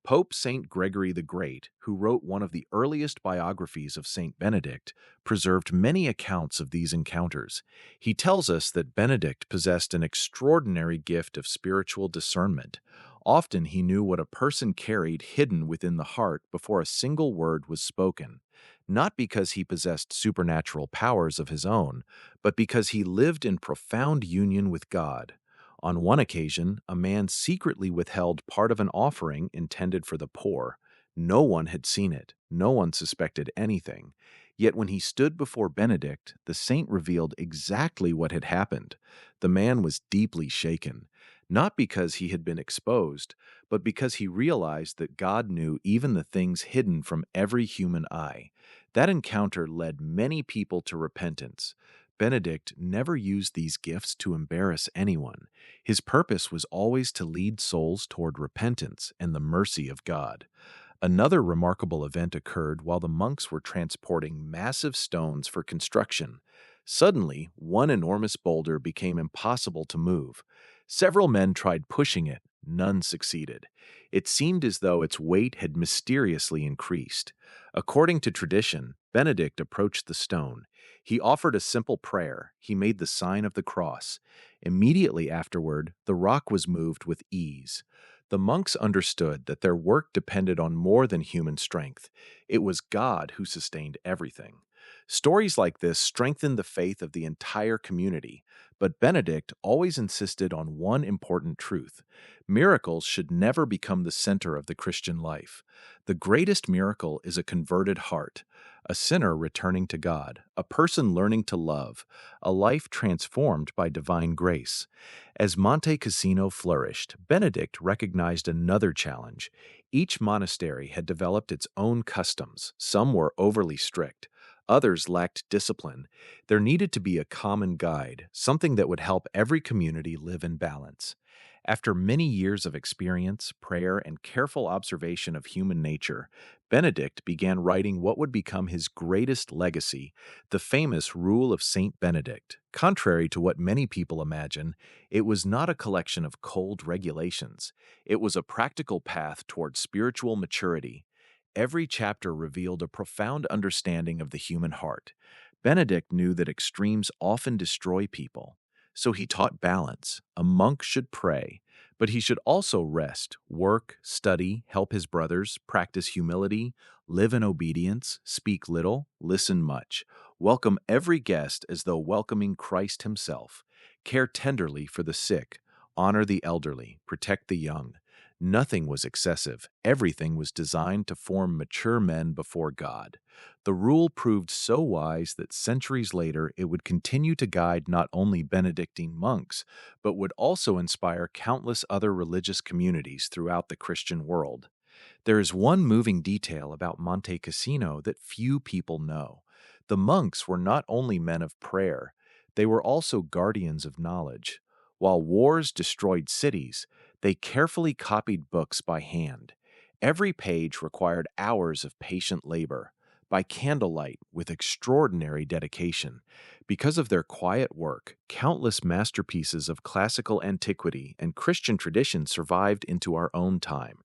Pope Saint Gregory the Great, who wrote one of the earliest biographies of Saint Benedict, preserved many accounts of these encounters. He tells us that Benedict possessed an extraordinary gift of spiritual discernment. Often he knew what a person carried hidden within the heart before a single word was spoken, not because he possessed supernatural powers of his own, but because he lived in profound union with God. On one occasion, a man secretly withheld part of an offering intended for the poor. No one had seen it. No one suspected anything. Yet when he stood before Benedict, the saint revealed exactly what had happened. The man was deeply shaken, not because he had been exposed, but because he realized that God knew even the things hidden from every human eye. That encounter led many people to repentance. Benedict never used these gifts to embarrass anyone. His purpose was always to lead souls toward repentance and the mercy of God. Another remarkable event occurred while the monks were transporting massive stones for construction. Suddenly, one enormous boulder became impossible to move. Several men tried pushing it. None succeeded. It seemed as though its weight had mysteriously increased. According to tradition, Benedict approached the stone. He offered a simple prayer. He made the sign of the cross. Immediately afterward, the rock was moved with ease. The monks understood that their work depended on more than human strength. It was God who sustained everything. Stories like this strengthened the faith of the entire community, but Benedict always insisted on one important truth. Miracles should never become the center of the Christian life. The greatest miracle is a converted heart. a sinner returning to God, a person learning to love, a life transformed by divine grace. As Monte Cassino flourished, Benedict recognized another challenge. Each monastery had developed its own customs. Some were overly strict, others lacked discipline. There needed to be a common guide, something that would help every community live in balance. After many years of experience, prayer, and careful observation of human nature, Benedict began writing what would become his greatest legacy, the famous Rule of Saint Benedict. Contrary to what many people imagine, it was not a collection of cold regulations. It was a practical path toward spiritual maturity. Every chapter revealed a profound understanding of the human heart. Benedict knew that extremes often destroy people. So he taught balance. A monk should pray, but he should also rest, work, study, help his brothers, practice humility, live in obedience, speak little, listen much, welcome every guest as though welcoming Christ himself, care tenderly for the sick, honor the elderly, protect the young. Nothing was excessive. Everything was designed to form mature men before God. The rule proved so wise that centuries later it would continue to guide not only Benedictine monks, but would also inspire countless other religious communities throughout the Christian world. There is one moving detail about Monte Cassino that few people know. The monks were not only men of prayer, they were also guardians of knowledge. While wars destroyed cities, they carefully copied books by hand. Every page required hours of patient labor, by candlelight with extraordinary dedication. Because of their quiet work, countless masterpieces of classical antiquity and Christian tradition survived into our own time.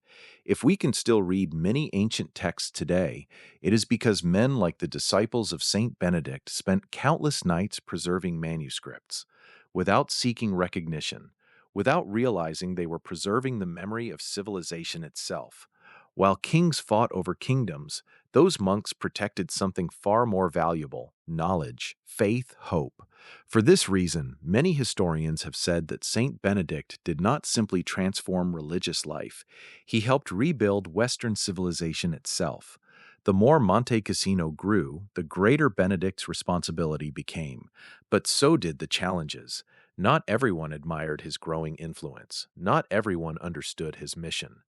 If we can still read many ancient texts today, it is because men like the disciples of Saint Benedict spent countless nights preserving manuscripts, without seeking recognition, without realizing they were preserving the memory of civilization itself. While kings fought over kingdoms, those monks protected something far more valuable: knowledge, faith, hope. For this reason, many historians have said that Saint Benedict did not simply transform religious life, he helped rebuild Western civilization itself. The more Monte Cassino grew, the greater Benedict's responsibility became, but so did the challenges. Not everyone admired his growing influence. Not everyone understood his mission.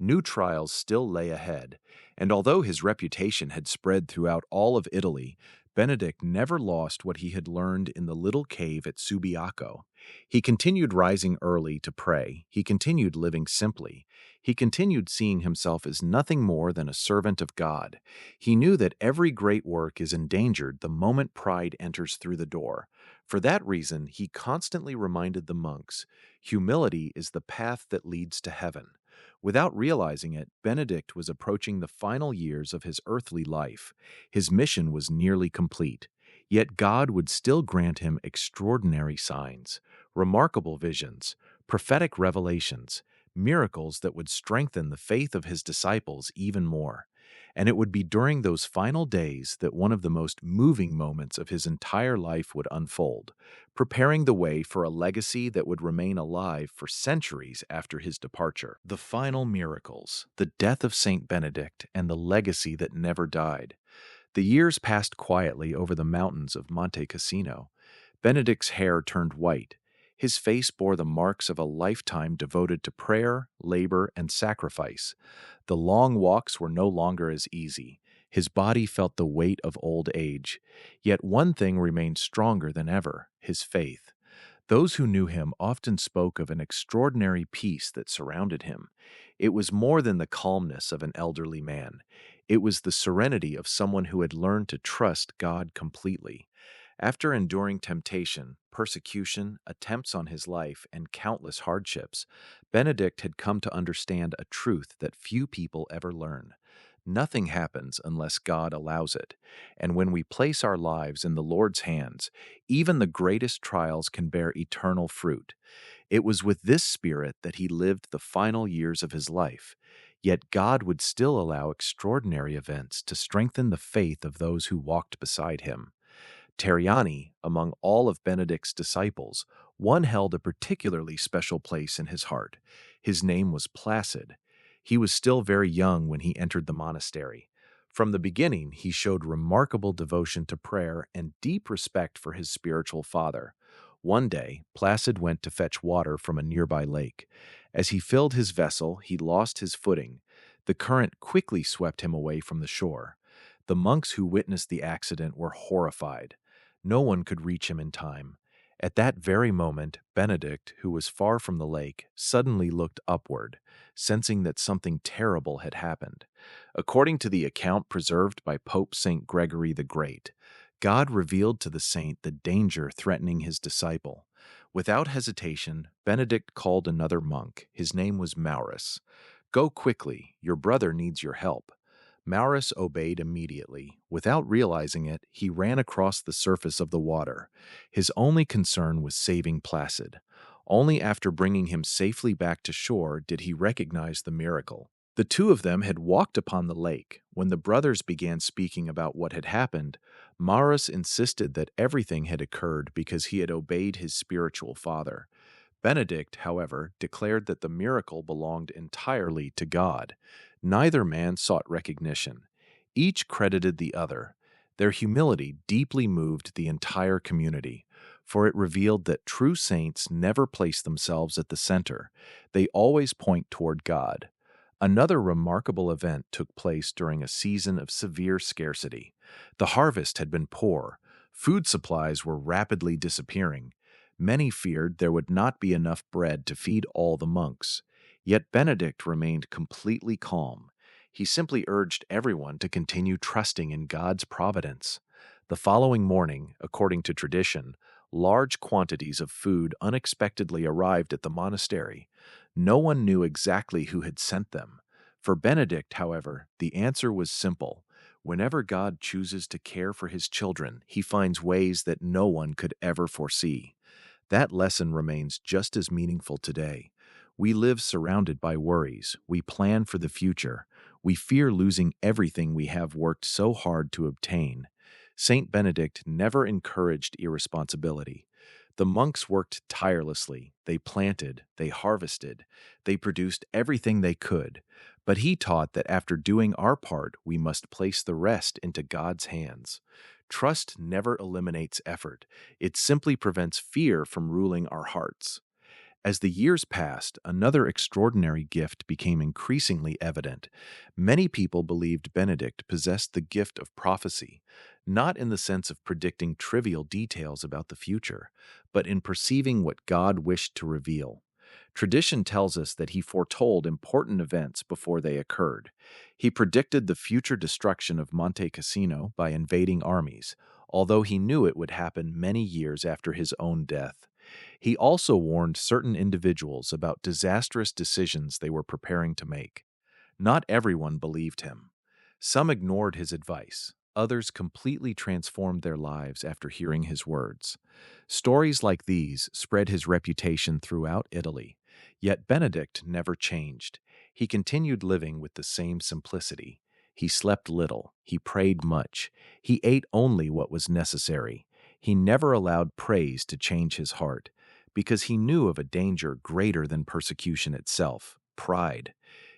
New trials still lay ahead, and although his reputation had spread throughout all of Italy, Benedict never lost what he had learned in the little cave at Subiaco. He continued rising early to pray. He continued living simply. He continued seeing himself as nothing more than a servant of God. He knew that every great work is endangered the moment pride enters through the door. For that reason, he constantly reminded the monks, humility is the path that leads to heaven. Without realizing it, Benedict was approaching the final years of his earthly life. His mission was nearly complete. Yet God would still grant him extraordinary signs, remarkable visions, prophetic revelations, miracles that would strengthen the faith of his disciples even more. And it would be during those final days that one of the most moving moments of his entire life would unfold, preparing the way for a legacy that would remain alive for centuries after his departure. The final miracles, the death of Saint Benedict, and the legacy that never died. The years passed quietly over the mountains of Monte Cassino. Benedict's hair turned white. His face bore the marks of a lifetime devoted to prayer, labor, and sacrifice. The long walks were no longer as easy. His body felt the weight of old age. Yet one thing remained stronger than ever: his faith. Those who knew him often spoke of an extraordinary peace that surrounded him. It was more than the calmness of an elderly man. It was the serenity of someone who had learned to trust God completely. After enduring temptation, persecution, attempts on his life, and countless hardships, Benedict had come to understand a truth that few people ever learn. Nothing happens unless God allows it, and when we place our lives in the Lord's hands, even the greatest trials can bear eternal fruit. It was with this spirit that he lived the final years of his life. Yet God would still allow extraordinary events to strengthen the faith of those who walked beside him. Terriani, among all of Benedict's disciples, one held a particularly special place in his heart. His name was Placid. He was still very young when he entered the monastery. From the beginning, he showed remarkable devotion to prayer and deep respect for his spiritual father. One day, Placid went to fetch water from a nearby lake. As he filled his vessel, he lost his footing. The current quickly swept him away from the shore. The monks who witnessed the accident were horrified. No one could reach him in time. At that very moment, Benedict, who was far from the lake, suddenly looked upward, sensing that something terrible had happened. According to the account preserved by Pope St. Gregory the Great, God revealed to the saint the danger threatening his disciple. Without hesitation, Benedict called another monk. His name was Maurus. "Go quickly, your brother needs your help." Maurus obeyed immediately. Without realizing it, he ran across the surface of the water. His only concern was saving Placid. Only after bringing him safely back to shore did he recognize the miracle. The two of them had walked upon the lake. When the brothers began speaking about what had happened, Maurus insisted that everything had occurred because he had obeyed his spiritual father. Benedict, however, declared that the miracle belonged entirely to God. Neither man sought recognition. Each credited the other. Their humility deeply moved the entire community, for it revealed that true saints never place themselves at the center. They always point toward God. Another remarkable event took place during a season of severe scarcity. The harvest had been poor. Food supplies were rapidly disappearing. Many feared there would not be enough bread to feed all the monks. Yet Benedict remained completely calm. He simply urged everyone to continue trusting in God's providence. The following morning, according to tradition, large quantities of food unexpectedly arrived at the monastery. No one knew exactly who had sent them. For Benedict, however, the answer was simple. Whenever God chooses to care for his children, he finds ways that no one could ever foresee. That lesson remains just as meaningful today. We live surrounded by worries. We plan for the future. We fear losing everything we have worked so hard to obtain. Saint Benedict never encouraged irresponsibility. The monks worked tirelessly. They planted, they harvested, they produced everything they could. But he taught that after doing our part, we must place the rest into God's hands. Trust never eliminates effort. It simply prevents fear from ruling our hearts. As the years passed, another extraordinary gift became increasingly evident. Many people believed Benedict possessed the gift of prophecy, not in the sense of predicting trivial details about the future, but in perceiving what God wished to reveal. Tradition tells us that he foretold important events before they occurred. He predicted the future destruction of Monte Cassino by invading armies, although he knew it would happen many years after his own death. He also warned certain individuals about disastrous decisions they were preparing to make. Not everyone believed him. Some ignored his advice. Others completely transformed their lives after hearing his words. Stories like these spread his reputation throughout Italy. Yet Benedict never changed. He continued living with the same simplicity. He slept little. He prayed much. He ate only what was necessary. He never allowed praise to change his heart, because he knew of a danger greater than persecution itself, pride.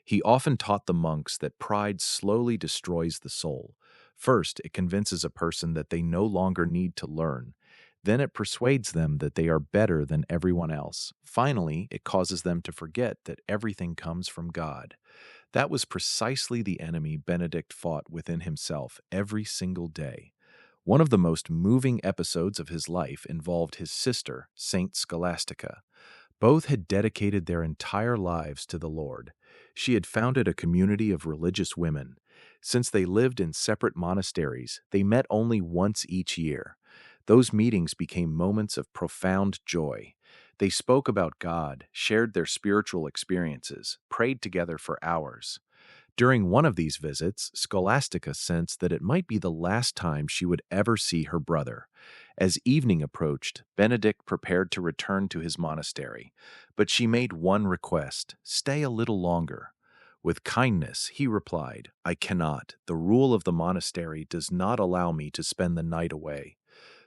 He often taught the monks that pride slowly destroys the soul. First, it convinces a person that they no longer need to learn. Then it persuades them that they are better than everyone else. Finally, it causes them to forget that everything comes from God. That was precisely the enemy Benedict fought within himself every single day. One of the most moving episodes of his life involved his sister, Saint Scholastica. Both had dedicated their entire lives to the Lord. She had founded a community of religious women. Since they lived in separate monasteries, they met only once each year. Those meetings became moments of profound joy. They spoke about God, shared their spiritual experiences, prayed together for hours. During one of these visits, Scholastica sensed that it might be the last time she would ever see her brother. As evening approached, Benedict prepared to return to his monastery, but she made one request: stay a little longer. With kindness, he replied, "I cannot. The rule of the monastery does not allow me to spend the night away."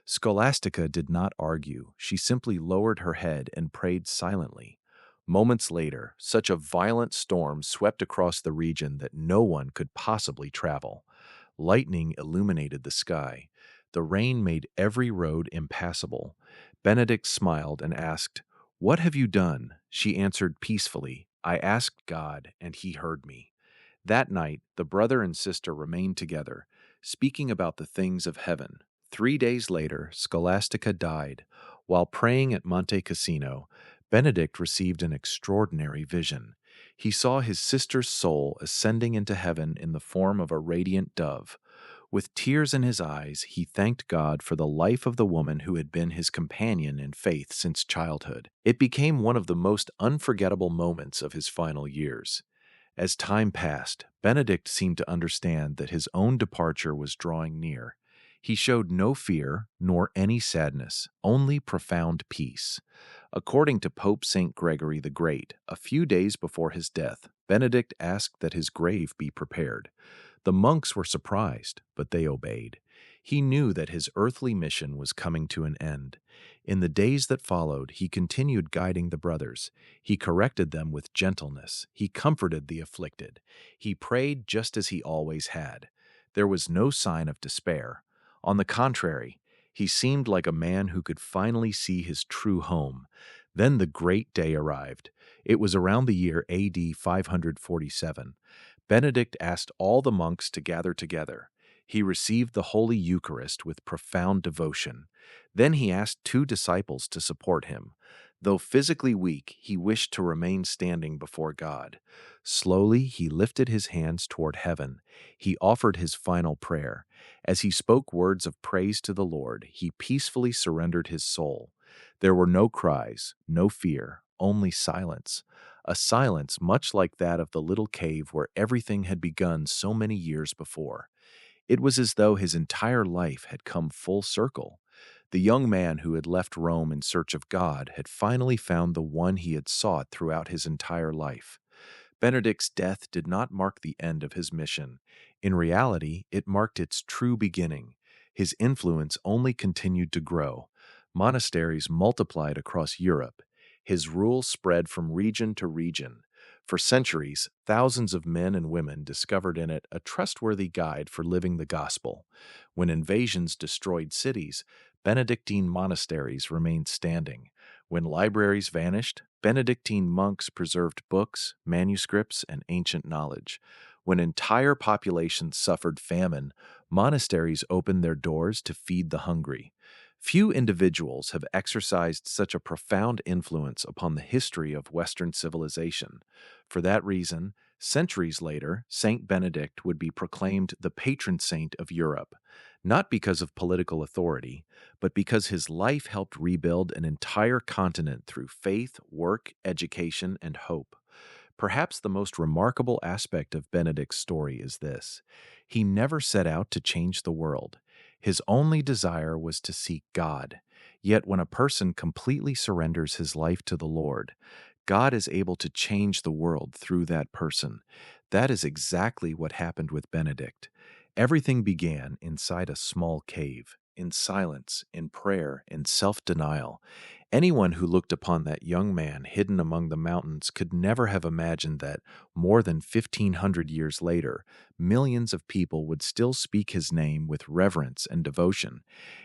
Scholastica did not argue. She simply lowered her head and prayed silently. Moments later, such a violent storm swept across the region that no one could possibly travel. Lightning illuminated the sky. The rain made every road impassable. Benedict smiled and asked, "What have you done?" She answered peacefully, "I asked God, and he heard me." That night, the brother and sister remained together, speaking about the things of heaven. 3 days later, Scholastica died. While praying at Monte Cassino, Benedict received an extraordinary vision. He saw his sister's soul ascending into heaven in the form of a radiant dove. With tears in his eyes, he thanked God for the life of the woman who had been his companion in faith since childhood. It became one of the most unforgettable moments of his final years. As time passed, Benedict seemed to understand that his own departure was drawing near. He showed no fear nor any sadness, only profound peace. According to Pope St. Gregory the Great, a few days before his death, Benedict asked that his grave be prepared. The monks were surprised, but they obeyed. He knew that his earthly mission was coming to an end. In the days that followed, he continued guiding the brothers. He corrected them with gentleness. He comforted the afflicted. He prayed just as he always had. There was no sign of despair. On the contrary, he seemed like a man who could finally see his true home. Then the great day arrived. It was around the year AD 547. Benedict asked all the monks to gather together. He received the Holy Eucharist with profound devotion. Then he asked 2 disciples to support him. Though physically weak, he wished to remain standing before God. Slowly, he lifted his hands toward heaven. He offered his final prayer. As he spoke words of praise to the Lord, he peacefully surrendered his soul. There were no cries, no fear, only silence. A silence much like that of the little cave where everything had begun so many years before. It was as though his entire life had come full circle. The young man who had left Rome in search of God had finally found the one he had sought throughout his entire life. Benedict's death did not mark the end of his mission. In reality, it marked its true beginning. His influence only continued to grow. Monasteries multiplied across Europe. His rule spread from region to region. For centuries, thousands of men and women discovered in it a trustworthy guide for living the gospel. When invasions destroyed cities, Benedictine monasteries remained standing. When libraries vanished, Benedictine monks preserved books, manuscripts, and ancient knowledge. When entire populations suffered famine, monasteries opened their doors to feed the hungry. Few individuals have exercised such a profound influence upon the history of Western civilization. For that reason, centuries later, Saint Benedict would be proclaimed the patron saint of Europe, not because of political authority, but because his life helped rebuild an entire continent through faith, work, education, and hope. Perhaps the most remarkable aspect of Benedict's story is this: he never set out to change the world. His only desire was to seek God. Yet when a person completely surrenders his life to the Lord, God is able to change the world through that person. That is exactly what happened with Benedict. Everything began inside a small cave, in silence, in prayer, in self-denial. Anyone who looked upon that young man hidden among the mountains could never have imagined that, more than 1,500 years later, millions of people would still speak his name with reverence and devotion.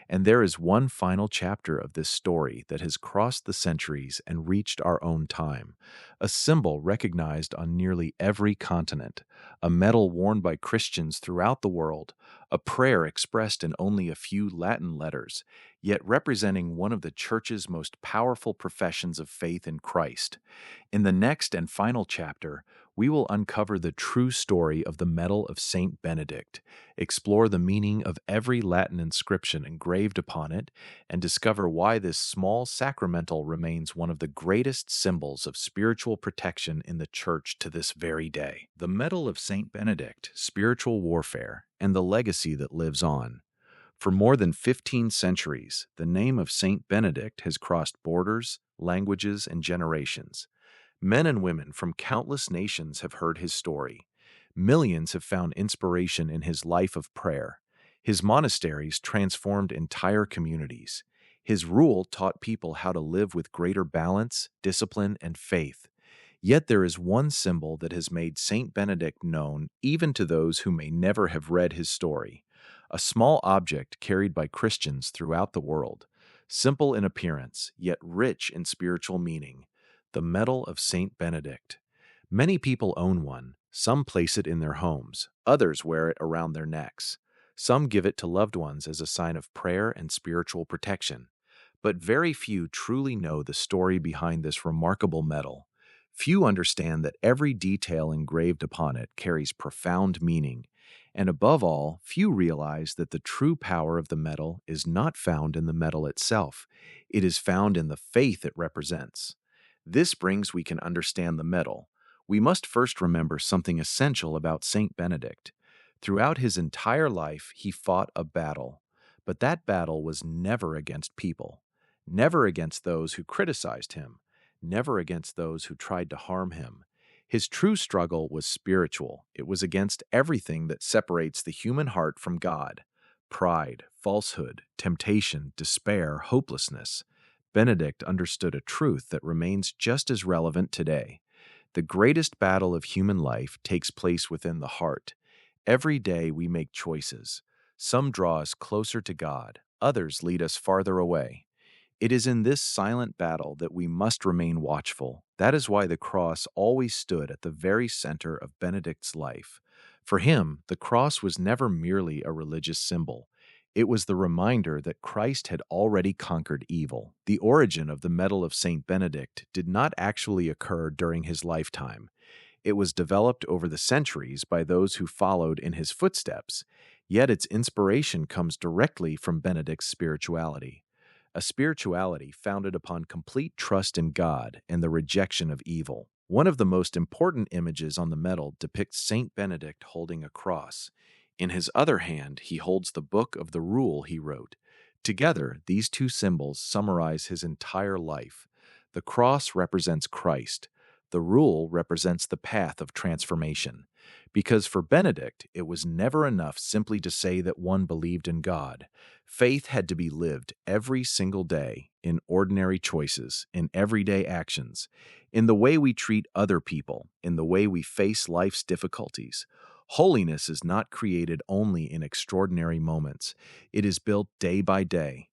And there is one final chapter of this story that has crossed the centuries and reached our own time. A symbol recognized on nearly every continent, a medal worn by Christians throughout the world, a prayer expressed in only a few Latin letters, yet representing one of the Church's most powerful professions of faith in Christ. In the next and final chapter, we will uncover the true story of the Medal of Saint Benedict, explore the meaning of every Latin inscription engraved upon it, and discover why this small sacramental remains one of the greatest symbols of spiritual protection in the Church to this very day. The Medal of Saint Benedict, Spiritual Warfare, and the Legacy that Lives On. For more than 15 centuries, the name of Saint Benedict has crossed borders, languages, and generations. Men and women from countless nations have heard his story. Millions have found inspiration in his life of prayer. His monasteries transformed entire communities. His rule taught people how to live with greater balance, discipline, and faith. Yet there is one symbol that has made Saint Benedict known even to those who may never have read his story. A small object carried by Christians throughout the world, simple in appearance, yet rich in spiritual meaning, the Medal of Saint Benedict. Many people own one. Some place it in their homes. Others wear it around their necks. Some give it to loved ones as a sign of prayer and spiritual protection. But very few truly know the story behind this remarkable medal. Few understand that every detail engraved upon it carries profound meaning. And above all, few realize that the true power of the medal is not found in the medal itself. It is found in the faith it represents. This brings we can understand the medal. We must first remember something essential about Saint Benedict. Throughout his entire life, he fought a battle. But that battle was never against people, never against those who criticized him, never against those who tried to harm him. His true struggle was spiritual. It was against everything that separates the human heart from God: pride, falsehood, temptation, despair, hopelessness. Benedict understood a truth that remains just as relevant today. The greatest battle of human life takes place within the heart. Every day we make choices. Some draw us closer to God, others lead us farther away. It is in this silent battle that we must remain watchful. That is why the cross always stood at the very center of Benedict's life. For him, the cross was never merely a religious symbol. It was the reminder that Christ had already conquered evil. The origin of the Medal of Saint Benedict did not actually occur during his lifetime. It was developed over the centuries by those who followed in his footsteps, yet its inspiration comes directly from Benedict's spirituality. A spirituality founded upon complete trust in God and the rejection of evil. One of the most important images on the medal depicts Saint Benedict holding a cross. In his other hand, he holds the book of the rule he wrote. Together, these two symbols summarize his entire life. The cross represents Christ. The rule represents the path of transformation. Because for Benedict, it was never enough simply to say that one believed in God. Faith had to be lived every single day, in ordinary choices, in everyday actions, in the way we treat other people, in the way we face life's difficulties. Holiness is not created only in extraordinary moments. It is built day by day.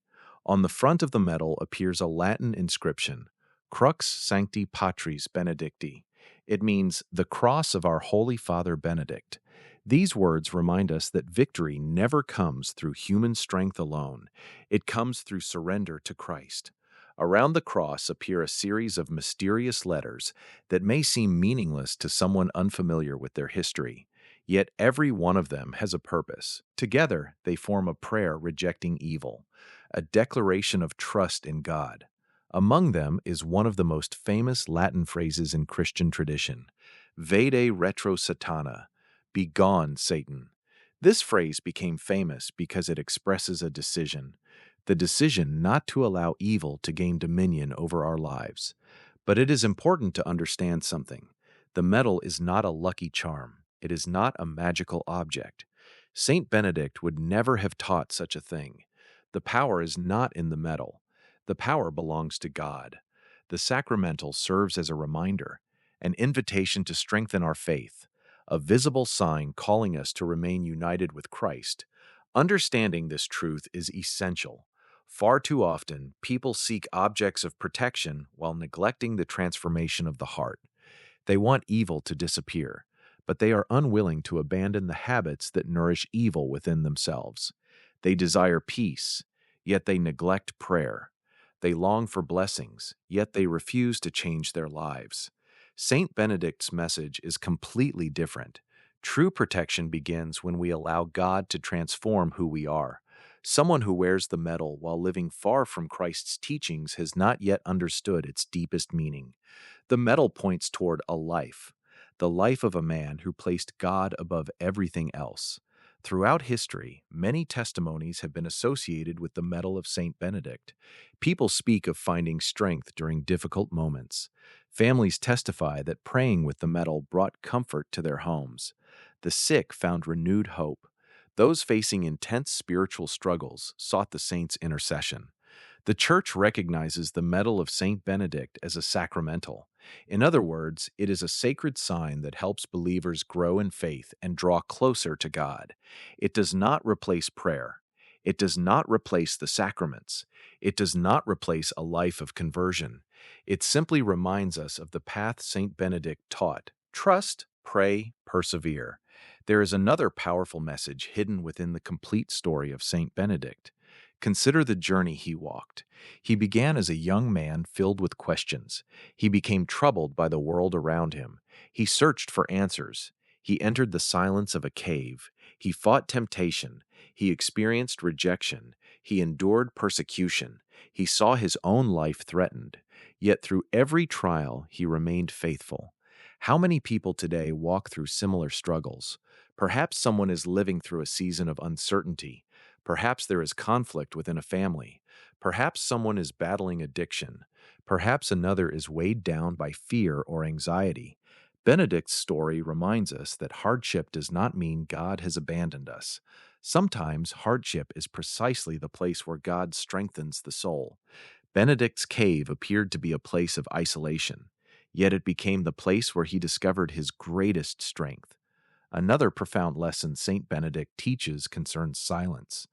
On the front of the medal appears a Latin inscription, Crux Sancti Patris Benedicti. It means the cross of our Holy Father Benedict. These words remind us that victory never comes through human strength alone. It comes through surrender to Christ. Around the cross appear a series of mysterious letters that may seem meaningless to someone unfamiliar with their history. Yet every one of them has a purpose. Together, they form a prayer rejecting evil, a declaration of trust in God. Among them is one of the most famous Latin phrases in Christian tradition, Vade Retro Satana, be gone, Satan. This phrase became famous because it expresses a decision, the decision not to allow evil to gain dominion over our lives. But it is important to understand something. The medal is not a lucky charm. It is not a magical object. Saint Benedict would never have taught such a thing. The power is not in the medal. The power belongs to God. The sacramental serves as a reminder, an invitation to strengthen our faith, a visible sign calling us to remain united with Christ. Understanding this truth is essential. Far too often, people seek objects of protection while neglecting the transformation of the heart. They want evil to disappear, but they are unwilling to abandon the habits that nourish evil within themselves. They desire peace, yet they neglect prayer. They long for blessings, yet they refuse to change their lives. Saint Benedict's message is completely different. True protection begins when we allow God to transform who we are. Someone who wears the medal while living far from Christ's teachings has not yet understood its deepest meaning. The medal points toward a life, the life of a man who placed God above everything else. Throughout history, many testimonies have been associated with the medal of Saint Benedict. People speak of finding strength during difficult moments. Families testify that praying with the medal brought comfort to their homes. The sick found renewed hope. Those facing intense spiritual struggles sought the saint's intercession. The Church recognizes the medal of Saint Benedict as a sacramental. In other words, it is a sacred sign that helps believers grow in faith and draw closer to God. It does not replace prayer. It does not replace the sacraments. It does not replace a life of conversion. It simply reminds us of the path Saint Benedict taught. Trust, pray, persevere. There is another powerful message hidden within the complete story of Saint Benedict. Consider the journey he walked. He began as a young man filled with questions. He became troubled by the world around him. He searched for answers. He entered the silence of a cave. He fought temptation. He experienced rejection. He endured persecution. He saw his own life threatened. Yet through every trial, he remained faithful. How many people today walk through similar struggles? Perhaps someone is living through a season of uncertainty. Perhaps there is conflict within a family. Perhaps someone is battling addiction. Perhaps another is weighed down by fear or anxiety. Benedict's story reminds us that hardship does not mean God has abandoned us. Sometimes hardship is precisely the place where God strengthens the soul. Benedict's cave appeared to be a place of isolation, yet it became the place where he discovered his greatest strength. Another profound lesson Saint Benedict teaches concerns silence.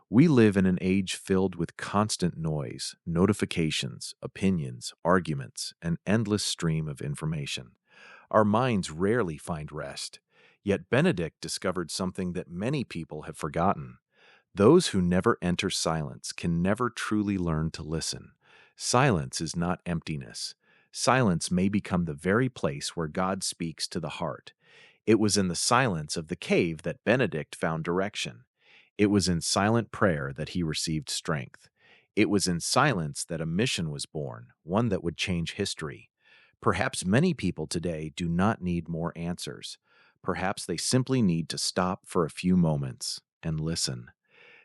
We live in an age filled with constant noise, notifications, opinions, arguments, an endless stream of information. Our minds rarely find rest. Yet Benedict discovered something that many people have forgotten. Those who never enter silence can never truly learn to listen. Silence is not emptiness. Silence may become the very place where God speaks to the heart. It was in the silence of the cave that Benedict found direction. It was in silent prayer that he received strength. It was in silence that a mission was born, one that would change history. Perhaps many people today do not need more answers. Perhaps they simply need to stop for a few moments and listen.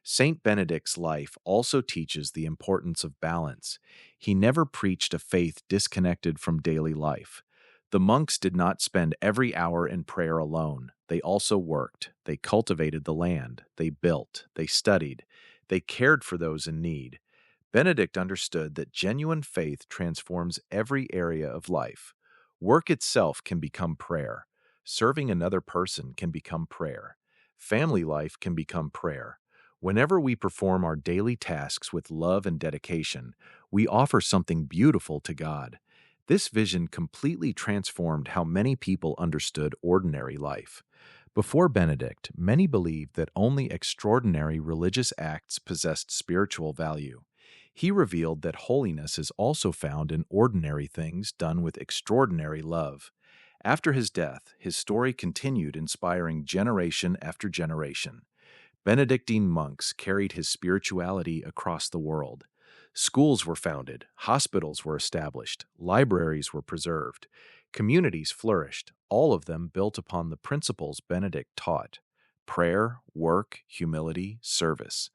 Saint Benedict's life also teaches the importance of balance. He never preached a faith disconnected from daily life. The monks did not spend every hour in prayer alone. They also worked. They cultivated the land. They built. They studied. They cared for those in need. Benedict understood that genuine faith transforms every area of life. Work itself can become prayer. Serving another person can become prayer. Family life can become prayer. Whenever we perform our daily tasks with love and dedication, we offer something beautiful to God. This vision completely transformed how many people understood ordinary life. Before Benedict, many believed that only extraordinary religious acts possessed spiritual value. He revealed that holiness is also found in ordinary things done with extraordinary love. After his death, his story continued, inspiring generation after generation. Benedictine monks carried his spirituality across the world. Schools were founded, hospitals were established, libraries were preserved, communities flourished, all of them built upon the principles Benedict taught: prayer, work, humility, service.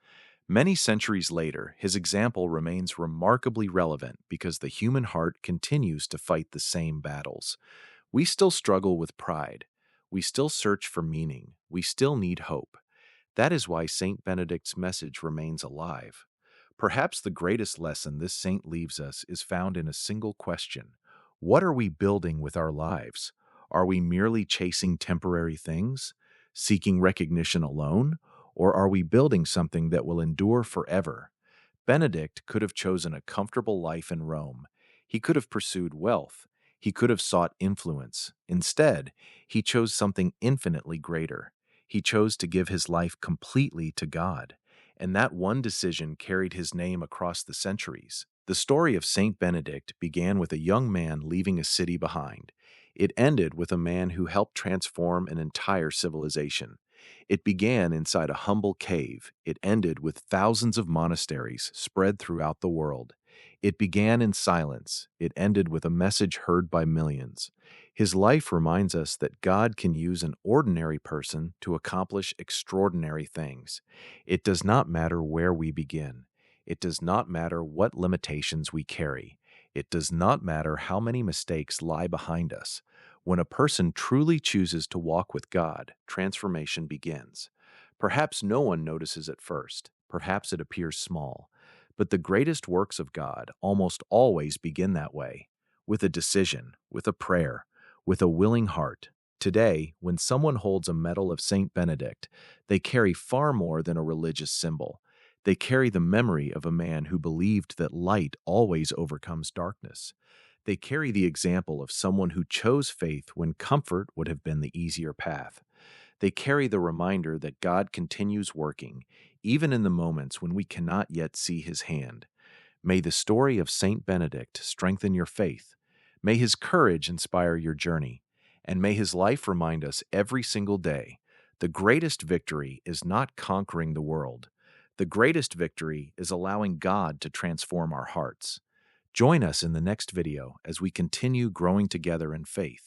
Many centuries later, his example remains remarkably relevant because the human heart continues to fight the same battles. We still struggle with pride. We still search for meaning. We still need hope. That is why Saint Benedict's message remains alive. Perhaps the greatest lesson this saint leaves us is found in a single question. What are we building with our lives? Are we merely chasing temporary things, seeking recognition alone, or are we building something that will endure forever? Benedict could have chosen a comfortable life in Rome. He could have pursued wealth. He could have sought influence. Instead, he chose something infinitely greater. He chose to give his life completely to God. And that one decision carried his name across the centuries. The story of Saint Benedict began with a young man leaving a city behind. It ended with a man who helped transform an entire civilization. It began inside a humble cave. It ended with thousands of monasteries spread throughout the world. It began in silence. It ended with a message heard by millions. His life reminds us that God can use an ordinary person to accomplish extraordinary things. It does not matter where we begin. It does not matter what limitations we carry. It does not matter how many mistakes lie behind us. When a person truly chooses to walk with God, transformation begins. Perhaps no one notices at first. Perhaps it appears small. But the greatest works of God almost always begin that way, with a decision, with a prayer, with a willing heart. Today, when someone holds a medal of Saint Benedict, they carry far more than a religious symbol. They carry the memory of a man who believed that light always overcomes darkness. They carry the example of someone who chose faith when comfort would have been the easier path. They carry the reminder that God continues working, even in the moments when we cannot yet see his hand. May the story of Saint Benedict strengthen your faith. May his courage inspire your journey. And may his life remind us every single day, the greatest victory is not conquering the world. The greatest victory is allowing God to transform our hearts. Join us in the next video as we continue growing together in faith.